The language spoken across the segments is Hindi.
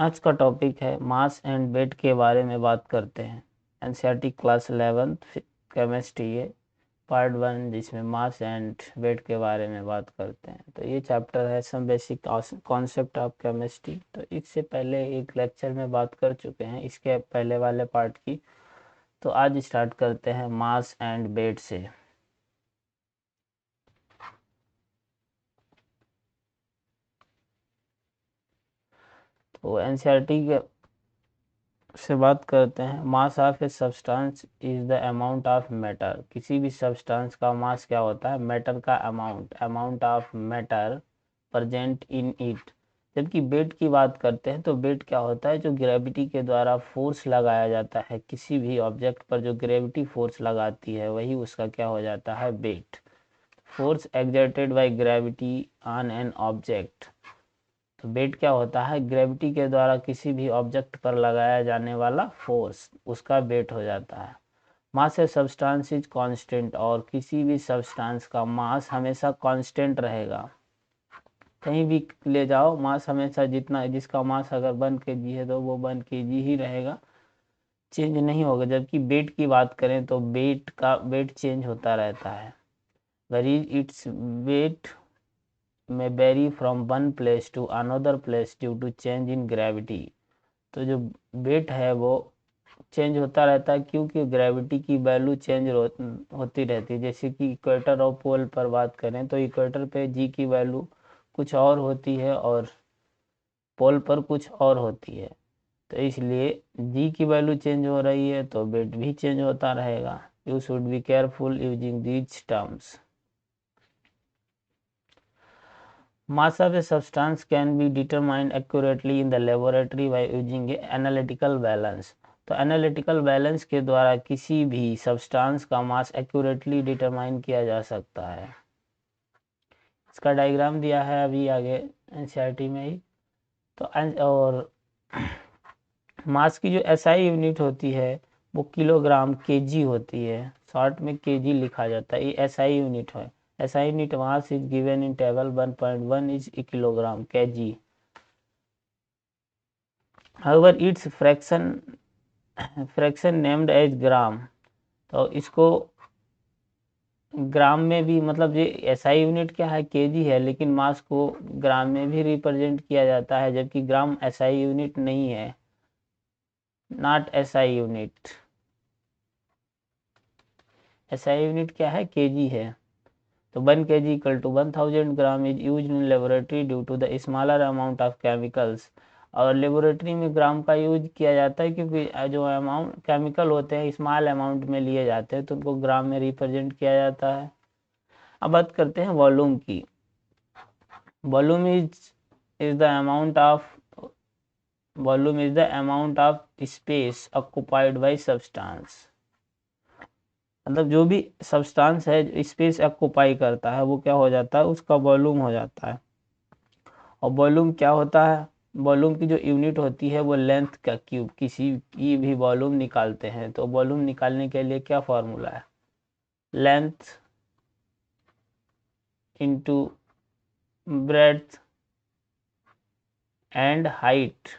आज का टॉपिक है मास एंड वेट के बारे में बात करते हैं। एनसीईआरटी क्लास 11th केमिस्ट्री है पार्ट 1, जिसमें मास एंड वेट के बारे में बात करते हैं। तो ये चैप्टर है some basic concept of chemistry. तो इससे पहले एक लेक्चर में बात कर चुके हैं इसके पहले वाले पार्ट की। तो आज स्टार्ट करते हैं मास एंड वेट से। तो एनसीईआरटी के से बात करते हैं। Mass of a substance is the amount of matter. किसी भी सब्सटेंस का मास क्या होता है? मैटर का amount of matter present in it. जबकि वेट की बात करते हैं तो वेट क्या होता है? जो ग्रेविटी के द्वारा फोर्स लगाया जाता है किसी भी ऑब्जेक्ट पर, जो ग्रेविटी फोर्स लगाती है वही उसका क्या हो जाता है? Weight. Force exerted by gravity on an object. तो वेट क्या होता है? ग्रेविटी के द्वारा किसी भी ऑब्जेक्ट पर लगाया जाने वाला फोर्स, उसका वेट हो जाता है। मास ए सब्सटेंस इज कांस्टेंट। और किसी भी सब्सटेंस का मास हमेशा कांस्टेंट रहेगा। कहीं भी ले जाओ, मास हमेशा जितना, जिसका मास अगर 1 kg है तो वो 1 kg ही रहेगा, चेंज नहीं होगा। जबकि वेट की बात करें तो वेट चेंज होता रहता है। वेरीज इट्स वेट में vary from one place to another place due to change in gravity. तो जो वेट है वो चेंज होता रहता है क्योंकि ग्रेविटी की वैल्यू चेंज होती रहती है। जैसे कि इक्वेटर और पोल पर बात करें तो इक्वेटर पे जी की वैल्यू कुछ और होती है और पोल पर कुछ और होती है। तो इसलिए जी की वैल्यू चेंज हो रही है तो वेट भी चेंज होता रहेगा। You should be careful using these terms. Mass of a substance can be determined accurately in the laboratory by using a analytical balance। तो एनालिटिकल बैलेंस के द्वारा किसी भी सब्सटेंस का मास एक्यूरेटली डिटरमाइन किया जा सकता है। इसका डायग्राम दिया है अभी आगे एनसीईआरटी में ही। तो और मास की जो एसआई यूनिट होती है वो किलोग्राम केजी होती है। शॉर्ट में केजी लिखा जाता है, ये एसआई यूनिट है। SI unit mass is given in table 1.1 is a kilogram kg. However, its fraction named as gram। तो इसको ग्राम में भी, मतलब ये SI यूनिट क्या है? केजी है, लेकिन मास को ग्राम में भी रिप्रेजेंट किया जाता है, जबकि ग्राम SI यूनिट नहीं है, not SI unit. SI unit क्या है? केजी है। तो 1 kg equal to 1000 gram is use in laboratory due to the smaller amount of chemicals. और लेबोरेटरी में ग्राम का यूज किया जाता है क्योंकि जो अमाउंट केमिकल होते हैं स्मॉल अमाउंट में लिए जाते हैं तो उनको ग्राम में रिप्रेजेंट किया जाता है। अब बात करते हैं वॉल्यूम की। Volume is the amount of space occupied by substance. मतलब जो भी सब्सटेंस है स्पेस ऑक्युपाई करता है वो क्या हो जाता है? उसका वॉल्यूम हो जाता है। और वॉल्यूम क्या होता है? वॉल्यूम की जो यूनिट होती है वो लेंथ का क्यूब। किसी की भी वॉल्यूम निकालते हैं तो वॉल्यूम निकालने के लिए क्या फॉर्मूला है? Length into breadth and height.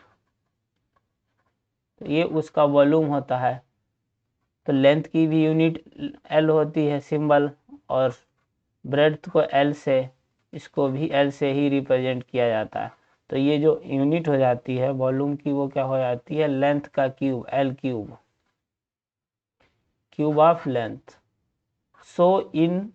तो ये उसका वॉल्यूम होता है। तो लेंथ की भी यूनिट एल होती है सिंबल, और ब्रेड्थ को एल से, इसको भी एल से ही रिप्रेजेंट किया जाता है। तो ये जो यूनिट हो जाती है वॉल्यूम की वो क्या हो जाती है? लेंथ का cube, L cube, cube of length. So in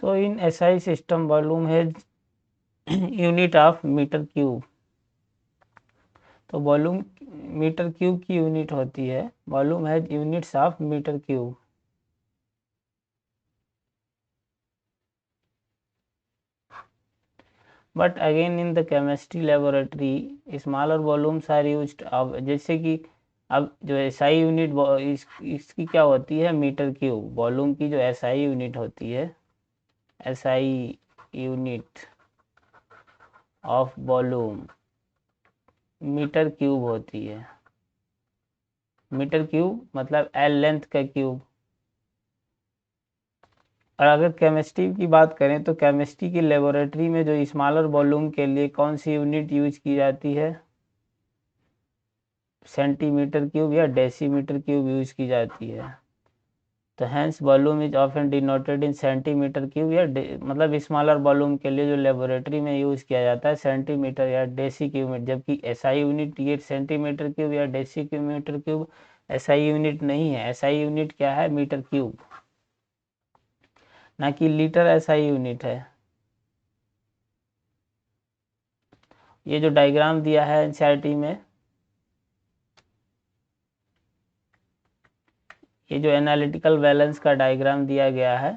So in SI system, volume has unit of metre cube. तो वॉल्यूम मीटर क्यूब की यूनिट होती है, volume has units of metre cube. But again in the chemistry laboratory smaller volumes are used. अब जैसे कि अब जो एसआई यूनिट इसकी क्या होती है, मीटर क्यूब। वॉल्यूम की जो एसआई यूनिट होती है, SI unit of volume metre cube होती है। मीटर क्यूब मतलब एल लेंथ का क्यूब। और अगर केमिस्ट्री की बात करें तो केमिस्ट्री की लेबोरेटरी में जो स्मॉलर वॉल्यूम के लिए कौन सी यूनिट यूज की जाती है, सेंटीमीटर क्यूब या डेसीमीटर क्यूब यूज की जाती है। तो hence volume is often denoted in centimetre cube या मतलब स्मॉलर वॉल्यूम के लिए जो लेबोरेटरी में यूज किया जाता है सेंटीमीटर या डेसी क्यूब, जबकि एसआई यूनिट ये सेंटीमीटर क्यूब या decimetre cube SI unit नहीं है। एसआई यूनिट क्या है, मीटर क्यूब, ना कि लीटर एसआई यूनिट है। ये जो डायग्राम दिया है एनसीईआरटी में, ये जो एनालिटिकल बैलेंस का डायग्राम दिया गया है,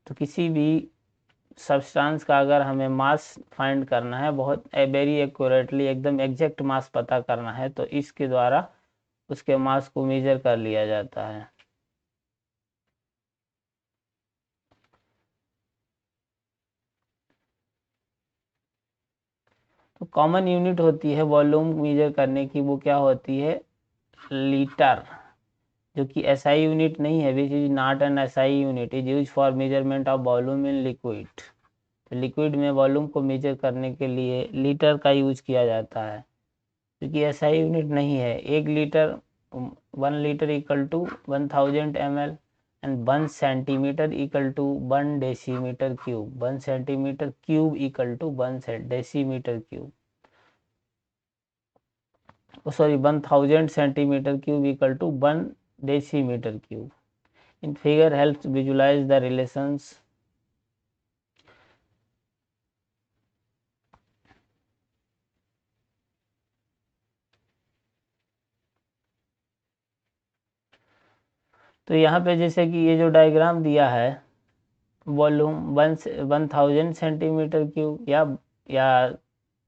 तो किसी भी सब्सटेंस का अगर हमें मास फाइंड करना है, बहुत वेरी एक्यूरेटली एकदम एग्जैक्ट मास पता करना है, तो इसके द्वारा उसके मास को मेजर कर लिया जाता है। तो कॉमन यूनिट होती है वॉल्यूम मेजर करने की, वो क्या होती है, लीटर, जो कि एसआई यूनिट नहीं है, which is not an SI unit, is use for measurement of volume in liquid. तो लिक्विड में वॉल्यूम को मेजर करने के लिए लीटर का यूज किया जाता है, क्योंकि एसआई यूनिट नहीं है। 1 litre 1 litre equal to 1000 ml and 1 centimetre equal to 1 decimetre cube. 1 centimetre cube equal to 1 decimetre cube, sorry 1000 centimetre cube equal to 1 decimetre cube. In figure helps visualise the relations. तो यहाँ पे जैसे कि ये जो डायग्राम दिया है, वॉल्यूम 1000 सेंटीमीटर क्यूब या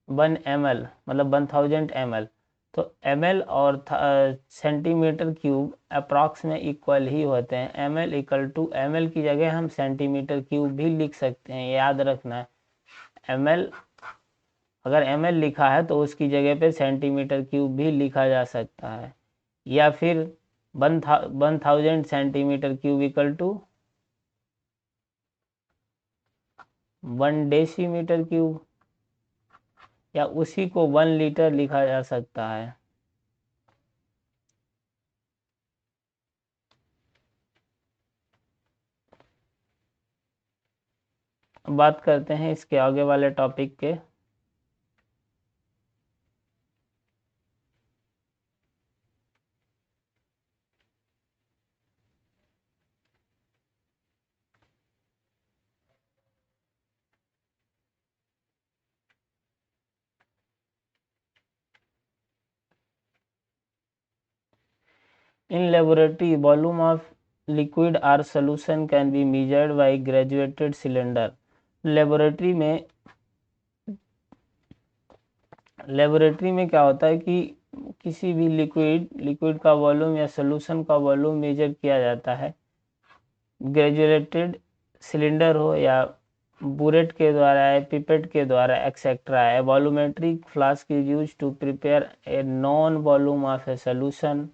1 ml मतलब 1000 ml। तो ml और सेंटीमीटर क्यूब अप्रॉक्स में इक्वल ही होते हैं। ml इक्वल टू ml की जगह हम सेंटीमीटर क्यूब भी लिख सकते हैं, याद रखना है। ml अगर ml लिखा है तो उसकी जगह पे सेंटीमीटर क्यूब भी लिखा जा सकता है, या फिर 1000 centimetre cube equal to 1 decimetre cube, या उसी को 1 लीटर लिखा जा सकता है। बात करते हैं इसके आगे वाले टॉपिक के। In laboratory, volume of liquid or solution can be measured by graduated cylinder। Laboratory में क्या होता है कि किसी भी लिक्विड का वॉल्यूम या सोल्यूशन का वॉल्यूम मेजर किया जाता है, ग्रेजुएटेड सिलेंडर हो या बुरेट के द्वारा या पिपेट के द्वारा एक्सेट्रा। है volumetric flask is use to prepare a known volume of a solution.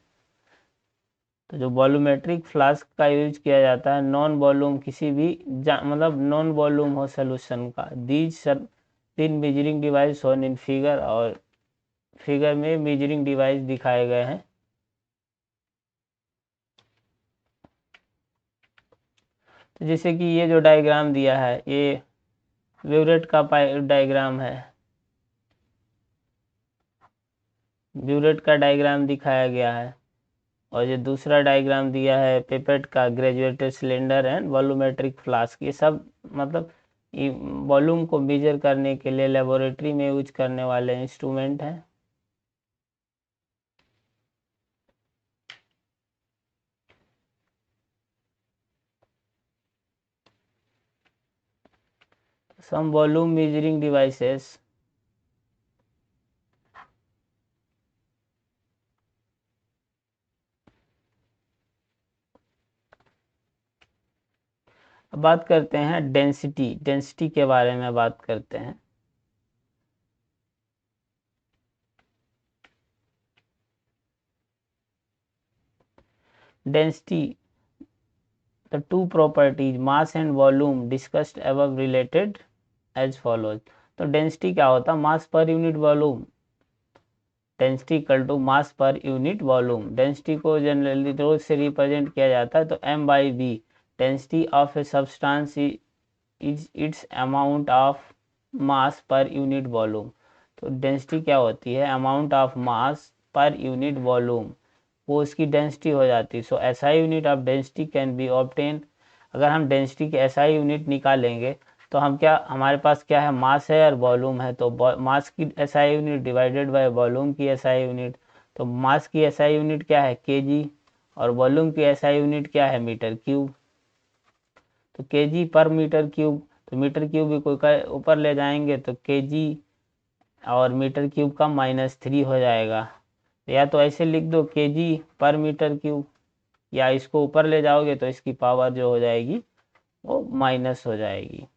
तो जो वॉल्यूमेट्रिक फ्लास्क का यूज किया जाता है नॉन वॉल्यूम किसी भी मतलब नॉन वॉल्यूम हो सोल्यूशन का। These 3 measuring device on in figure, और फिगर में मेजरिंग डिवाइस दिखाए गए हैं। तो जैसे कि ये जो डायग्राम दिया है, ये ब्यूरेट का डायग्राम है, ब्यूरेट का डायग्राम दिखाया गया है। और ये दूसरा डायग्राम दिया है पिपेट का, graduated cylinder and volumetric flask. ये सब मतलब वॉल्यूम को मेजर करने के लिए लेबोरेटरी में यूज करने वाले इंस्ट्रूमेंट हैं। सम वॉल्यूम मेजरिंग डिवाइसेस। अब बात करते हैं डेंसिटी के बारे में बात करते हैं। Density, the two properties mass and volume discussed above related as follows। तो डेंसिटी क्या होता है, mass per unit volume. Density equal to mass per unit volume. Density को जनरली रोज से रिप्रेजेंट किया जाता है, तो m by V, density of a substance is its amount of mass per unit volume. तो डेंसिटी क्या होती है, amount of mass per unit volume, वो उसकी डेंसिटी हो जाती है। So SI unit of density can be obtain. अगर हम डेंसिटी के एसआई यूनिट निकालेंगे तो हम क्या, हमारे पास क्या है, मास है और वॉल्यूम है। तो मास की SI unit divided by volume की एसआई यूनिट। तो मास की एसआई यूनिट क्या है, केजी, और वॉल्यूम की एसआई यूनिट क्या है, मीटर क्यूब। तो केजी पर मीटर क्यूब, तो मीटर क्यूब भी कोई ऊपर ले जाएंगे तो केजी और मीटर क्यूब का -3 हो जाएगा। या तो ऐसे लिख दो केजी पर मीटर क्यूब, या इसको ऊपर ले जाओगे तो इसकी पावर जो हो जाएगी वो माइनस हो जाएगी।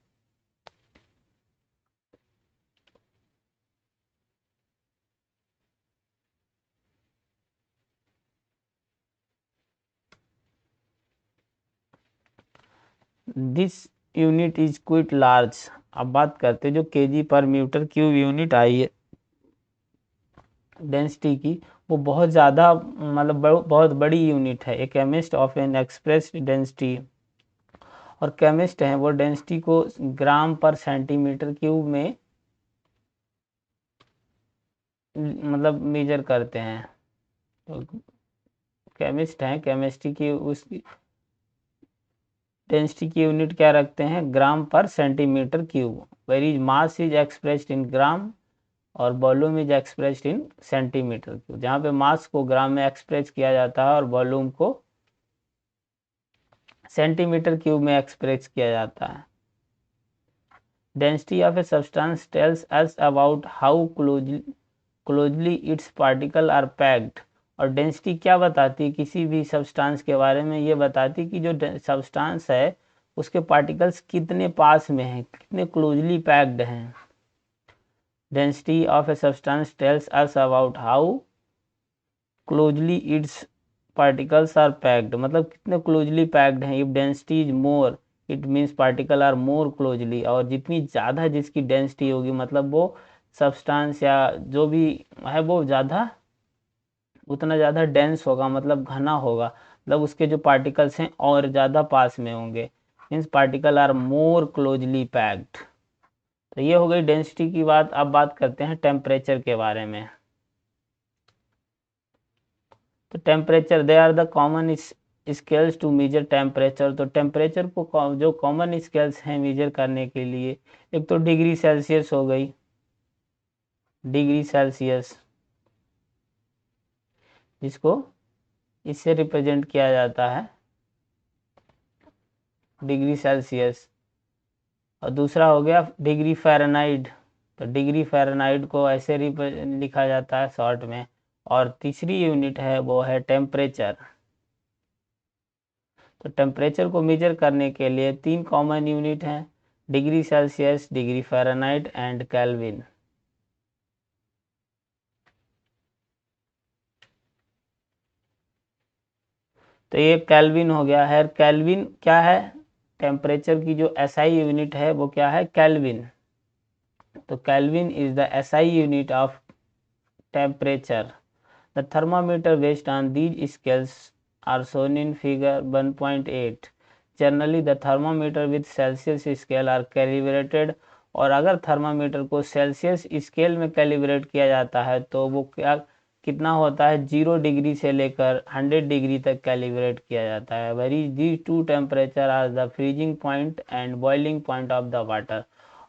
This unit is quit large. अब बात करते हैं जो केजी पर मीटर क्यूब यूनिट आई है डेंसिटी की, वो बहुत ज़्यादा मतलब बहुत बड़ी यूनिट है। A chemist of an express density, और केमिस्ट हैं वो डेंसिटी को ग्राम पर सेंटीमीटर क्यूब में मतलब मेजर करते हैं। तो केमिस्ट हैं, केमिस्ट्री की उसकी डेंसिटी की यूनिट क्या रखते हैं, gram per centimetre cube. Where is mass is expressed in gram और volume is expressed in centimetre cube. जहाँ पे मास को ग्राम में एक्सप्रेस किया जाता है और वॉल्यूम को सेंटीमीटर क्यूब में एक्सप्रेस किया जाता है। Density of a substance tells us about how closely its particle are packed. और डेंसिटी क्या बताती है किसी भी सब्सटेंस के बारे में, ये बताती कि जो सब्सटेंस है उसके पार्टिकल्स कितने पास में हैं, कितने क्लोजली पैक्ड हैं। Density of a substance tells us about how closely its particles are packed, मतलब कितने क्लोजली पैक्ड हैं। If density is more it means particle are more closely, और जितनी ज़्यादा जिसकी डेंसिटी होगी मतलब वो सब्सटेंस या जो भी है वो ज़्यादा, उतना ज़्यादा डेंस होगा, मतलब घना होगा, मतलब उसके जो पार्टिकल्स हैं और ज़्यादा पास में होंगे। Means particle are more closely packed. तो ये हो गई डेंसिटी की बात। अब बात करते हैं टेम्परेचर के बारे में। तो temperature, they are the common scales to measure temperature. तो टेम्परेचर को जो कॉमन स्केल्स हैं मेजर करने के लिए, एक तो डिग्री सेल्सियस हो गई, डिग्री सेल्सियस जिसको इससे रिप्रेजेंट किया जाता है डिग्री सेल्सियस। और दूसरा हो गया डिग्री फ़ारेनहाइट। तो डिग्री फ़ारेनहाइट को ऐसे लिखा जाता है शॉर्ट में। और तीसरी यूनिट है वो है टेम्परेचर। तो टेम्परेचर को मेजर करने के लिए 3 कॉमन यूनिट हैं, degree Celsius, degree Fahrenheit and kelvin. तो ये केल्विन हो गया है। केल्विन क्या है, टेम्परेचर की जो एसआई यूनिट है वो क्या है, केल्विन। तो kelvin is the SI unit of temperature. The thermometer based on these scales are shown in figure 1.8. Generally, the thermometer with Celsius scale are calibrated। और अगर थर्मामीटर को सेल्सियस स्केल में कैलिब्रेट किया जाता है तो वो क्या कितना होता है 0 डिग्री से लेकर 100 डिग्री तक कैलिब्रेट किया जाता है। Very these two temperature are the freezing point and boiling point of the water.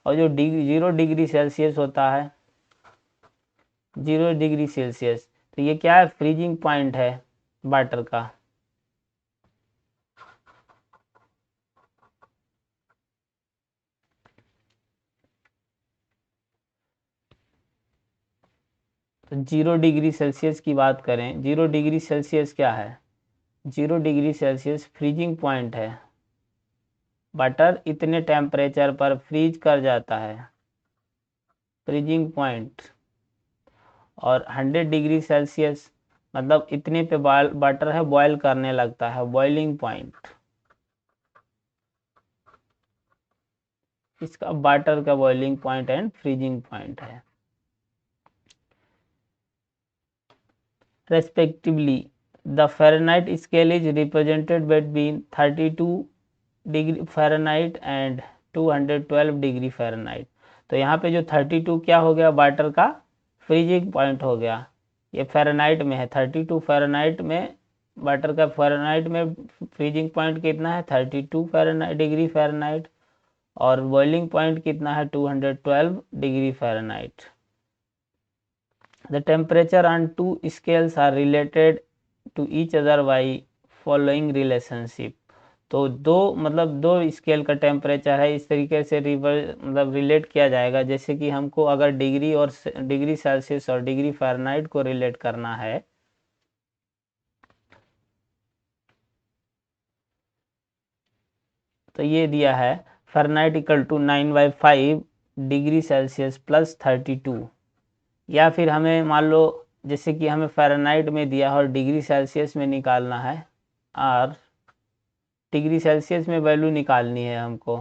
और जो 0 डिग्री सेल्सियस होता है, 0 डिग्री सेल्सियस, तो ये क्या है, फ्रीजिंग पॉइंट है वाटर का। तो 0 डिग्री सेल्सियस की बात करें, 0 डिग्री सेल्सियस क्या है, 0 डिग्री सेल्सियस फ्रीजिंग पॉइंट है। वाटर इतने टेम्परेचर पर फ्रीज कर जाता है, फ्रीजिंग पॉइंट। और 100 डिग्री सेल्सियस मतलब इतने पे वाटर है बॉयल करने लगता है, बॉइलिंग पॉइंट। इसका वाटर का boiling point and freezing point है respectively. The Fahrenheit scale is represented between 32 degree Fahrenheit and 212 degree Fahrenheit. तो यहाँ पे जो 32 क्या हो गया, वाटर का फ्रीजिंग पॉइंट हो गया, ये फ़ारेनहाइट में है। 32 फ़ारेनहाइट में वाटर का, फ़ारेनहाइट में फ्रीजिंग पॉइंट कितना है 32 फ़ारेनहाइट डिग्री फ़ारेनहाइट, और बॉइलिंग पॉइंट कितना है 212 degree Fahrenheit. The temperature on two scales are related to each other by following relationship। तो दो स्केल का टेम्परेचर है, इस तरीके से रिलेट किया जाएगा, जैसे कि हमको अगर डिग्री और डिग्री सेल्सियस और डिग्री फ़ारेनहाइट को रिलेट करना है, तो ये दिया है Fahrenheit equal to 9/5 degree Celsius plus 32। या फिर हमें मान लो जैसे कि हमें फ़ारेनहाइट में दिया और डिग्री सेल्सियस में निकालना है, और डिग्री सेल्सियस में वैल्यू निकालनी है हमको,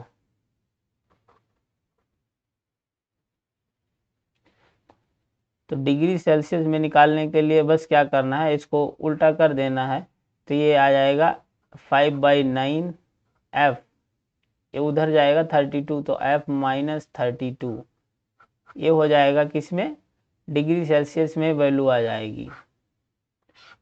तो डिग्री सेल्सियस में निकालने के लिए बस क्या करना है, इसको उल्टा कर देना है। तो ये आ जाएगा 5/9 एफ, ये उधर जाएगा 32, तो एफ माइनस 32, ये हो जाएगा किसमें, डिग्री सेल्सियस में वैल्यू आ जाएगी।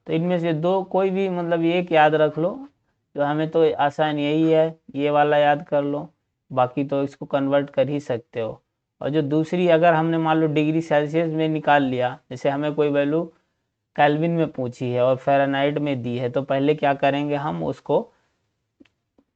तो इनमें से दो कोई भी मतलब एक याद रख लो, जो हमें तो आसान यही है, ये वाला याद कर लो, बाकी तो इसको कन्वर्ट कर ही सकते हो। और जो दूसरी अगर हमने मान लो डिग्री सेल्सियस में निकाल लिया, जैसे हमें कोई वैल्यू केल्विन में पूछी है और फ़ारेनहाइट में दी है, तो पहले क्या करेंगे, हम उसको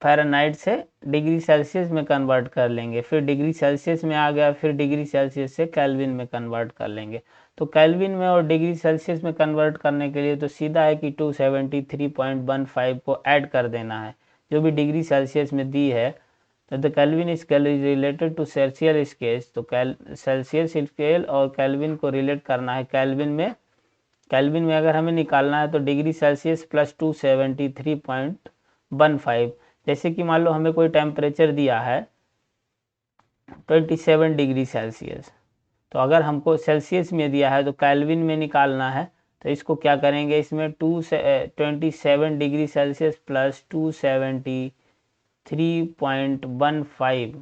फ़ारेनहाइट से डिग्री सेल्सियस में कन्वर्ट कर लेंगे, फिर डिग्री सेल्सियस में आ गया, फिर डिग्री सेल्सियस से केल्विन में कन्वर्ट कर लेंगे। तो केल्विन में और डिग्री सेल्सियस में कन्वर्ट करने के लिए तो सीधा है कि 273.15 को ऐड कर देना है, जो भी डिग्री सेल्सियस में दी है। तो the Kelvin scale is related to Celsius scale, तो सेल्सियस स्केल और केल्विन को रिलेट करना है केल्विन में। केल्विन में अगर हमें निकालना है तो डिग्री सेल्सियस प्लस 273.15। जैसे कि मान लो हमें कोई टेम्परेचर दिया है 27 डिग्री सेल्सियस, तो अगर हमको सेल्सियस में दिया है तो केल्विन में निकालना है, तो इसको क्या करेंगे, इसमें 27 डिग्री सेल्सियस प्लस 273.15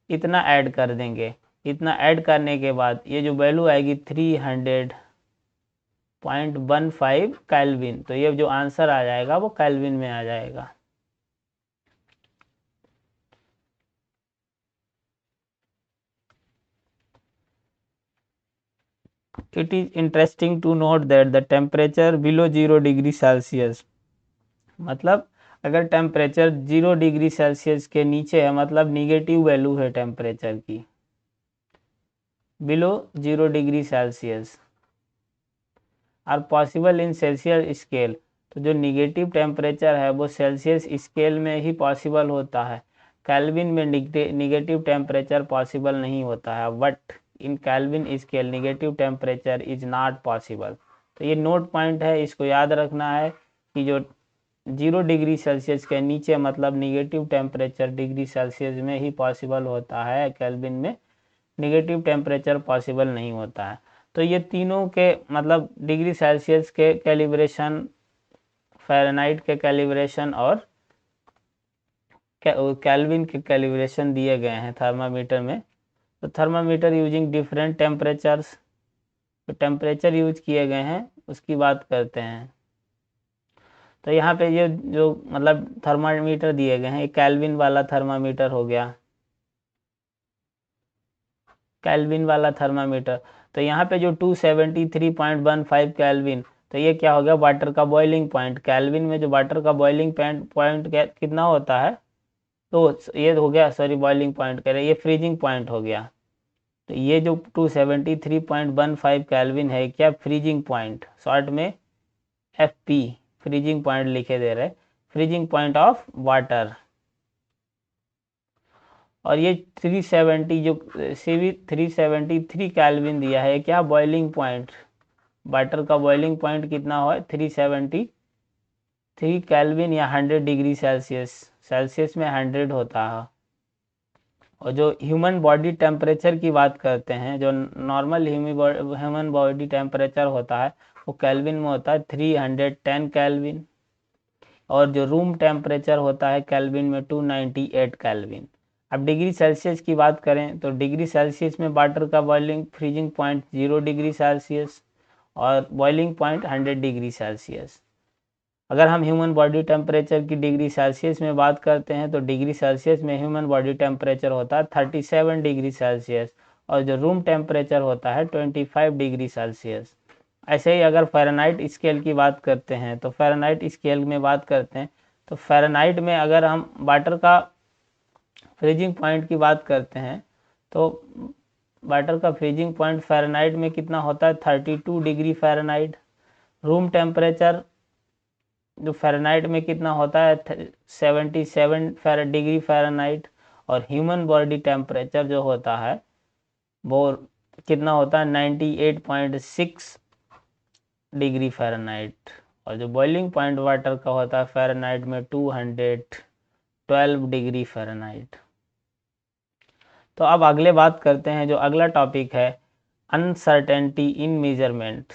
इतना ऐड कर देंगे। इतना ऐड करने के बाद ये जो वैल्यू आएगी 300.15 केल्विन, तो ये जो आंसर आ जाएगा वो केल्विन में आ जाएगा। It is interesting to note that the temperature below 0 degree Celsius, मतलब अगर टेम्परेचर 0 डिग्री सेल्सियस के नीचे है मतलब निगेटिव वैल्यू है टेम्परेचर की, below 0 degree Celsius are possible in Celsius scale. तो जो निगेटिव टेम्परेचर है वो सेल्सियस स्केल में ही पॉसिबल होता है, केल्विन में निगेटिव टेम्परेचर पॉसिबल नहीं होता है, but in kelvin scale negative temperature is not possible. तो ये नोट पॉइंट है, इसको याद रखना है कि जो 0 डिग्री सेल्सियस के नीचे मतलब निगेटिव टेम्परेचर डिग्री सेल्सियस में ही पॉसिबल होता है, केल्विन में निगेटिव टेम्परेचर पॉसिबल नहीं होता है। तो ये तीनों के मतलब डिग्री सेल्सियस के कैलिब्रेशन, फ़ारेनहाइट के कैलिब्रेशन और केल्विन के कैलिब्रेशन दिए गए हैं थर्मामीटर में। तो थर्मामीटर यूजिंग डिफरेंट टेम्परेचर्स जो टेम्परेचर यूज किए गए हैं उसकी बात करते हैं। तो यहाँ पे ये जो मतलब थर्मामीटर दिए गए हैं, एक केल्विन वाला थर्मामीटर हो गया, केल्विन वाला थर्मामीटर। तो यहाँ पे जो 273.15 केल्विन, तो ये क्या हो गया, वाटर का बॉइलिंग पॉइंट। केल्विन में जो वाटर का बॉइलिंग पॉइंट कितना होता है, तो ये हो गया, सॉरी बॉइलिंग पॉइंट कह रहे, ये फ्रीजिंग पॉइंट हो गया। तो ये जो 273.15 केल्विन है क्या, फ्रीजिंग पॉइंट, शॉर्ट में FP, फ्रीजिंग पॉइंट लिखे दे रहे, फ्रीजिंग पॉइंट ऑफ वाटर। और ये 370 जो 373 केल्विन दिया है क्या, बॉइलिंग पॉइंट, वाटर का बॉइलिंग पॉइंट कितना हो, 373 केल्विन या 100 डिग्री सेल्सियस, सेल्सियस में 100 होता है। और जो ह्यूमन बॉडी टेम्परेचर की बात करते हैं, जो नॉर्मल ह्यूमन बॉडी टेम्परेचर होता है वो केल्विन में होता है 310 केल्विन, और जो रूम टेम्परेचर होता है केल्विन में 298 केल्विन। अब डिग्री सेल्सियस की बात करें तो डिग्री सेल्सियस में वाटर का boiling freezing point 0 degree Celsius और बॉइलिंग पॉइंट 100 डिग्री सेल्सियस। अगर हम ह्यूमन बॉडी टेम्परेचर की डिग्री सेल्सियस में बात करते हैं तो डिग्री सेल्सियस में ह्यूमन बॉडी टेम्परेचर होता है 37 डिग्री सेल्सियस, और जो रूम टेम्परेचर होता है 25 डिग्री सेल्सियस। ऐसे ही अगर फ़ारेनहाइट स्केल की बात करते हैं तो फ़ारेनहाइट स्केल में बात करते हैं तो फ़ारेनहाइट में अगर हम वाटर का फ्रीजिंग पॉइंट की बात करते हैं तो वाटर का फ्रीजिंग पॉइंट फ़ारेनहाइट में कितना होता है, 32 डिग्री फ़ारेनहाइट। रूम टेम्परेचर जो फ़ारेनहाइट में कितना होता है, 77 डिग्री फ़ारेनहाइट। और ह्यूमन बॉडी टेम्परेचर जो होता है वो कितना होता है, 98.6 डिग्री फ़ारेनहाइट। और जो बॉइलिंग पॉइंट वाटर का होता है फ़ारेनहाइट में 212 डिग्री फ़ारेनहाइट। तो अब अगले बात करते हैं, जो अगला टॉपिक है अनसर्टेनिटी इन मेजरमेंट।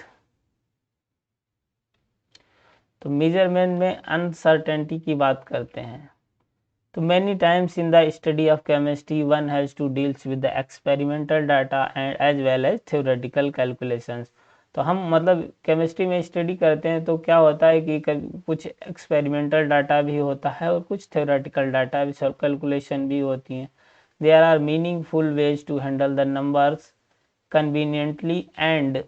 तो मेजरमेंट में अनसर्टेनिटी की बात करते हैं। तो many times in the study of chemistry one has to deals with the experimental data and as well as theoretical calculations. तो हम मतलब केमिस्ट्री में स्टडी करते हैं तो क्या होता है कि कुछ एक्सपेरिमेंटल डाटा भी होता है और कुछ थ्योरेटिकल डाटा भी, कैलकुलेशन भी होती हैं। There are meaningful ways to handle the numbers conveniently and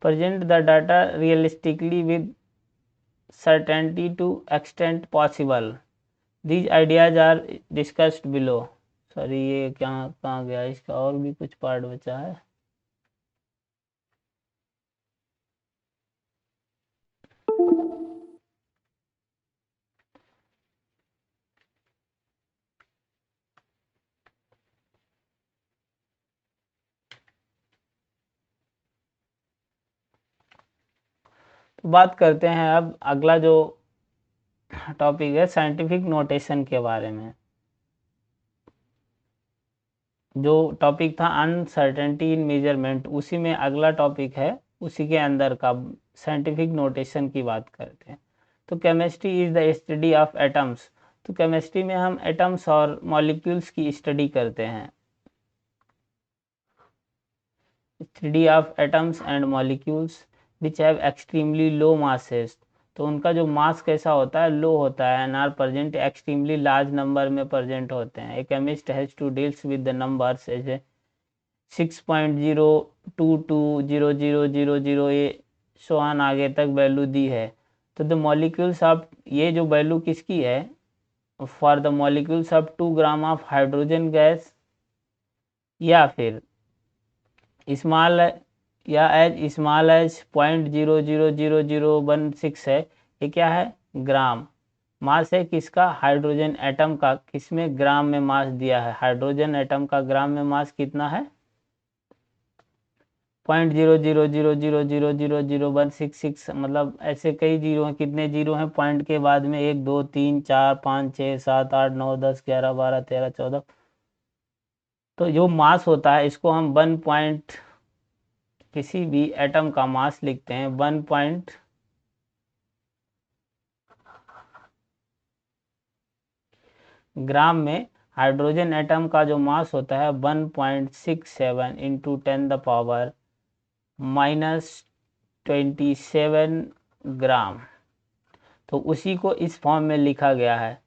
present the data realistically with certainty to extent possible. These ideas are discussed below. Sorry ये क्या कहाँ गया, इसका और भी कुछ पार्ट बचा है। तो बात करते हैं अब अगला जो टॉपिक है साइंटिफिक नोटेशन के बारे में। जो टॉपिक था अनसर्टेनिटी इन मेजरमेंट, उसी में अगला टॉपिक है, उसी के अंदर का साइंटिफिक नोटेशन की बात करते हैं। तो chemistry is the study of atoms. तो केमिस्ट्री में हम एटम्स और मॉलिक्यूल्स की स्टडी करते हैं। Study of atoms and molecules which have extremely low masses. तो उनका जो मास कैसा होता है, लो होता है, and are present extremely large number में प्रेजेंट होते हैं। A chemist has to deals with the numbers as 6.0220000 ये सोहान आगे तक वैल्यू दी है। तो द मॉलिक्यूल्स ऑफ, ये जो वैल्यू किसकी है, for the molecules of 2 gram of hydrogen gas, या फिर स्मॉल या एज स्मॉल एज 0.00016 है। ये क्या है, ग्राम। मास है किसका, हाइड्रोजन एटम का, किसमें, ग्राम में मास दिया है। हाइड्रोजन एटम का ग्राम में मास कितना है, 0.000000166। मतलब ऐसे कई जीरो हैं, कितने जीरो हैं पॉइंट के बाद में, 1 2 3 4 5 6 7 8 9 10 11 12 13 14 तो जो मास होता है इसको हम 1 पॉइंट, किसी भी एटम का मास लिखते हैं 1 पॉइंट ग्राम में। हाइड्रोजन एटम का जो मास होता है 1.67 इंटू 10⁻⁻27 ग्राम। तो उसी को इस फॉर्म में लिखा गया है।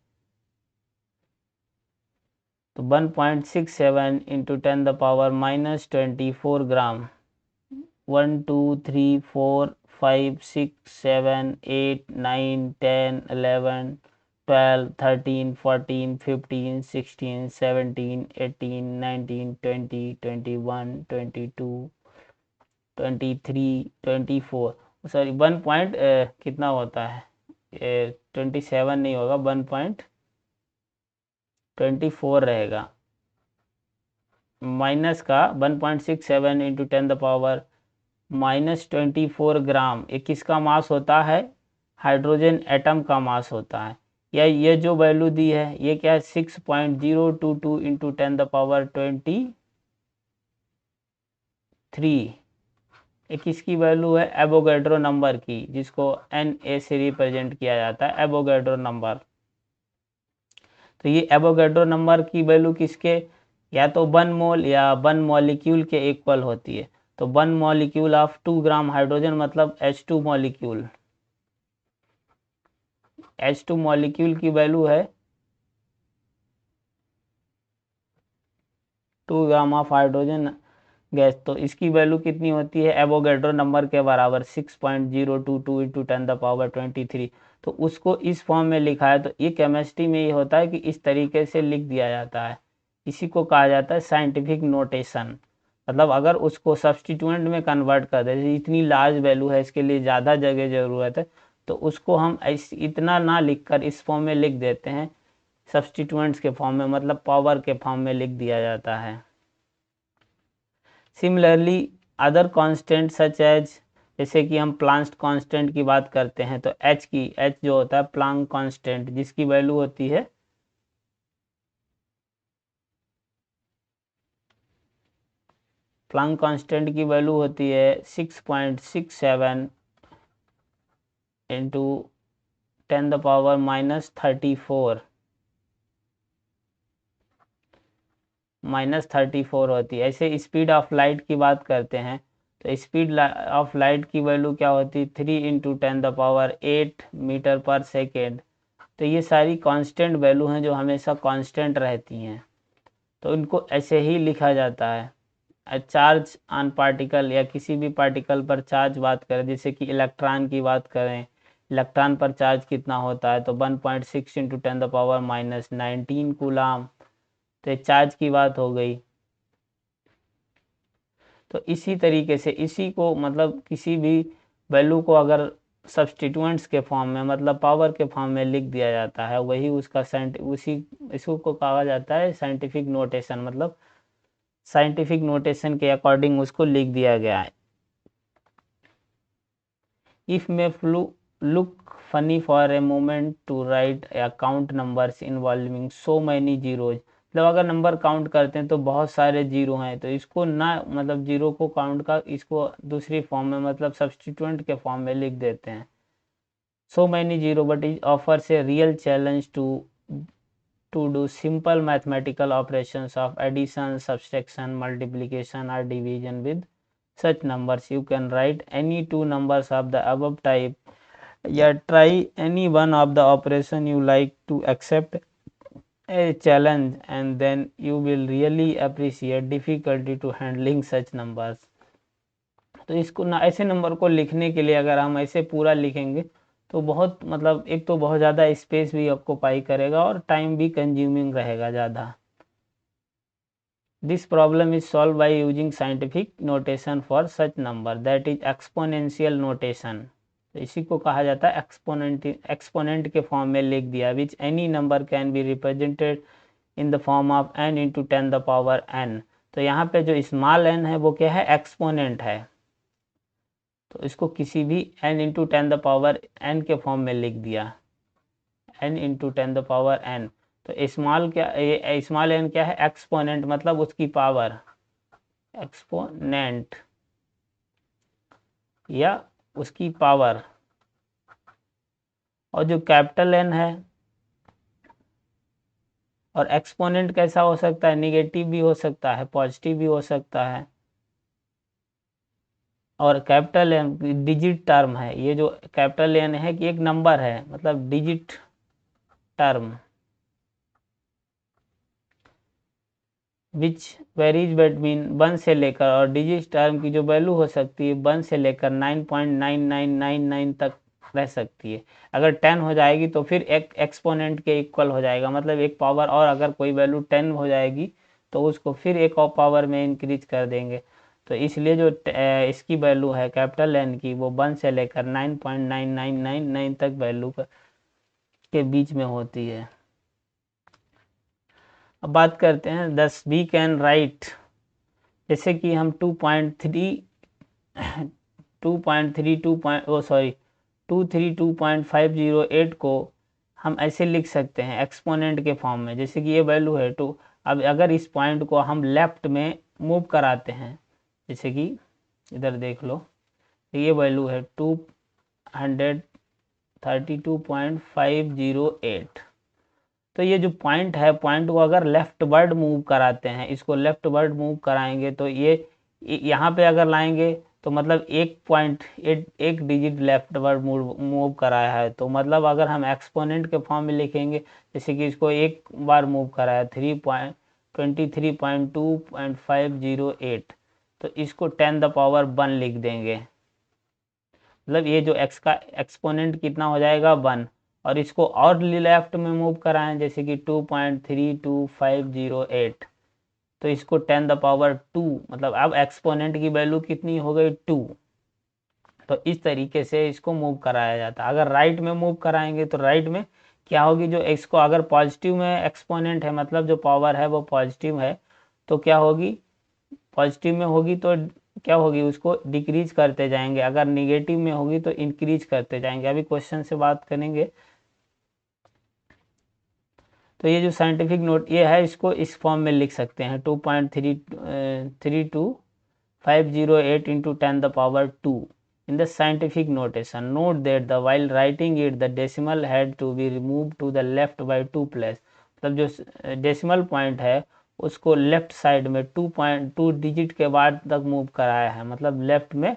तो 1.67 इंटू 10⁻⁻24 ग्राम। 1 2 3 4 5 6 7 8 9 10 11 12 13 14 15 16 17 18 19 20 21 22 23 24, सॉरी 1 पॉइंट कितना होता है, 27 नहीं होगा, 1.24 रहेगा। माइनस का 1.67 इंटू 10⁻⁻24 ग्राम, ये किसका मास होता है, हाइड्रोजन एटम का मास होता है। या ये जो वैल्यू दी है ये क्या है, 6.022 इंटू 10⁻23। ये किसकी वैल्यू है, एवोगैड्रो नंबर की, जिसको Na से रिप्रेजेंट किया जाता है, एवोगैड्रो नंबर। तो ये एवोगैड्रो नंबर की वैल्यू किसके, या तो 1 मोल या 1 मॉलिक्यूल के इक्वल होती है। तो 1 मॉलिक्यूल ऑफ 2 ग्राम हाइड्रोजन मतलब H2 मॉलिक्यूल। H2 मॉलिक्यूल की वैल्यू है 2 ग्राम ऑफ हाइड्रोजन गैस, तो इसकी वैल्यू कितनी होती है, एवोगैड्रो नंबर के बराबर 6.022 इंटू 10⁻23। तो उसको इस फॉर्म में लिखा है। तो ये केमिस्ट्री में ये होता है कि इस तरीके से लिख दिया जाता है। इसी को कहा जाता है साइंटिफिक नोटेशन। मतलब अगर उसको सब्स्टिट्यूएंट में कन्वर्ट कर दे, इतनी लार्ज वैल्यू है, इसके लिए ज़्यादा जगह ज़रूरत है, तो उसको हम इतना ना लिख कर इस फॉर्म में लिख देते हैं, सब्स्टिट्यूएंट्स के फॉर्म में, मतलब पावर के फॉर्म में लिख दिया जाता है। Similarly other constant such as, जैसे कि हम प्लांक कांस्टेंट की बात करते हैं, तो एच जो होता है प्लांक कांस्टेंट, जिसकी वैल्यू होती है प्लांक कांस्टेंट की वैल्यू होती है 6.67 इंटू 10⁻34 होती है। ऐसे स्पीड ऑफ लाइट की बात करते हैं, तो स्पीड ऑफ लाइट की वैल्यू क्या होती है, 3 इंटू 10⁸ मीटर पर सेकेंड। तो ये सारी कांस्टेंट वैल्यू हैं जो हमेशा कांस्टेंट रहती हैं, तो इनको ऐसे ही लिखा जाता है। चार्ज ऑन पार्टिकल, या किसी भी पार्टिकल पर चार्ज बात करें, जैसे कि इलेक्ट्रॉन की बात करें, इलेक्ट्रॉन पर चार्ज कितना होता है, तो 1.6 इंटू 10⁻⁻19 कूलाम। तो चार्ज की बात हो गई। तो इसी तरीके से इसी को मतलब किसी भी वैल्यू को अगर सब्स्टिट्यूएंट्स के फॉर्म में, मतलब पावर के फॉर्म में लिख दिया जाता है, वही उसका उसी इसको कहा जाता है साइंटिफिक नोटेशन। मतलब साइंटिफिक नोटेशन के अकॉर्डिंग उसको लिख दिया गया है। If may look funny for a moment to write या count numbers involving so many zeros, मतलब अगर नंबर काउंट करते हैं तो बहुत सारे जीरो हैं, तो इसको ना, मतलब जीरो को काउंट का, इसको दूसरी फॉर्म में, मतलब सब्स्टिट्यूएंट के फॉर्म में लिख देते हैं। so many zero, but it offers a real challenge to do simple mathematical operations of addition, subtraction, multiplication or division with such numbers. You can write any two numbers of the above type, yeah, try any one of the operation you like to accept a challenge, and then you will really appreciate difficulty to handling such numbers. तो इसको ना, ऐसे नंबर को लिखने के लिए अगर हम ऐसे पूरा लिखेंगे तो बहुत, मतलब एक तो बहुत ज़्यादा स्पेस भी ऑक्यूपाई करेगा और टाइम भी कंज्यूमिंग रहेगा ज़्यादा। This problem is solve by using scientific notation for such number, that is exponential notation. तो इसी को कहा जाता है एक्सपोनेंट के फॉर्म में लिख दिया, which any number can be represented in the form of n into 10⁻n। तो यहाँ पे जो स्मॉल n है वो क्या है, एक्सपोनेंट है, तो इसको किसी भी n इंटू 10⁻n के फॉर्म में लिख दिया, n इंटू 10⁻n। तो स्मॉल एन क्या है, एक्सपोनेंट मतलब उसकी पावर, एक्सपोनेंट या उसकी पावर। और जो कैपिटल एन है, और एक्सपोनेंट कैसा हो सकता है, निगेटिव भी हो सकता है, पॉजिटिव भी हो सकता है। और कैपिटल एन डिजिट टर्म है, ये जो कैपिटल एन है कि एक नंबर है, मतलब डिजिट टर्म, विच वेरीज बिटवीन 1 से लेकर, और डिजिट टर्म की जो वैल्यू हो सकती है 1 से लेकर 9.9999 तक रह सकती है। अगर 10 हो जाएगी तो फिर एक एक्सपोनेंट के इक्वल हो जाएगा, मतलब एक पावर, और अगर कोई वैल्यू 10 हो जाएगी तो उसको फिर एक और पावर में इंक्रीज कर देंगे। तो इसलिए जो इसकी वैल्यू है कैपिटल एन की, वो 1 से लेकर 9.9999 तक वैल्यू के बीच में होती है। अब बात करते हैं दस वी कैन राइट, जैसे कि हम 232.508 को हम ऐसे लिख सकते हैं एक्सपोनेंट के फॉर्म में, जैसे कि ये वैल्यू है 2। अब अगर इस पॉइंट को हम लेफ्ट में मूव कराते हैं, जैसे कि इधर देख लो, ये वैल्यू है 232.508। तो ये जो पॉइंट है, पॉइंट को अगर लेफ्ट वर्ड मूव कराते हैं, इसको लेफ्ट वर्ड मूव कराएंगे तो ये यहाँ पे अगर लाएंगे तो मतलब एक पॉइंट एक डिजिट लेफ्ट वर्ड मूव कराया है। तो मतलब अगर हम एक्सपोनेंट के फॉर्म में लिखेंगे, जैसे कि इसको एक बार मूव कराया 3.23.2.508, तो इसको 10⁻1 लिख देंगे। मतलब ये जो x का एक्सपोनेंट कितना हो जाएगा 1, और इसको और लेफ्ट में मूव कराएं, जैसे कि 2.32508, तो इसको 10⁻2, मतलब अब एक्सपोनेंट की वैल्यू कितनी हो गई 2। तो इस तरीके से इसको मूव कराया जाता है। अगर राइट में मूव कराएंगे तो राइट में क्या होगी, जो इसको अगर पॉजिटिव में एक्सपोनेंट है, मतलब जो पावर है वो पॉजिटिव है, तो क्या होगी, पॉजिटिव में होगी तो क्या होगी, उसको डिक्रीज करते जाएंगे, अगर निगेटिव में होगी तो इंक्रीज करते जाएंगे। अभी क्वेश्चन से बात करेंगे। तो ये जो साइंटिफिक नोट ये है, इसको इस फॉर्म में लिख सकते हैं 2.32508 into 10⁻2 in the scientific notation. Note that the while writing it the decimal had to be removed to the left by 2 place। मतलब जो डेसिमल पॉइंट है उसको लेफ्ट साइड में 2.2 डिजिट के बाद तक मूव कराया है, मतलब लेफ्ट में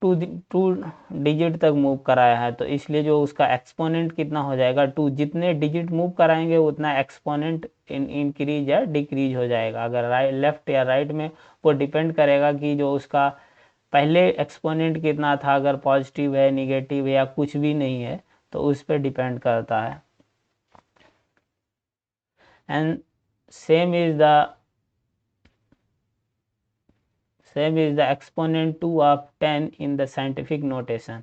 2 डिजिट तक मूव कराया है। तो इसलिए जो उसका एक्सपोनेंट कितना हो जाएगा 2, जितने डिजिट मूव कराएंगे उतना एक्सपोनेंट इंक्रीज या डिक्रीज हो जाएगा। अगर लेफ्ट या राइट में, वो डिपेंड करेगा कि जो उसका पहले एक्सपोनेंट कितना था, अगर पॉजिटिव है, निगेटिव है या कुछ भी नहीं है, तो उस पर डिपेंड करता है। And same is the exponent 2 of 10 in the scientific notation।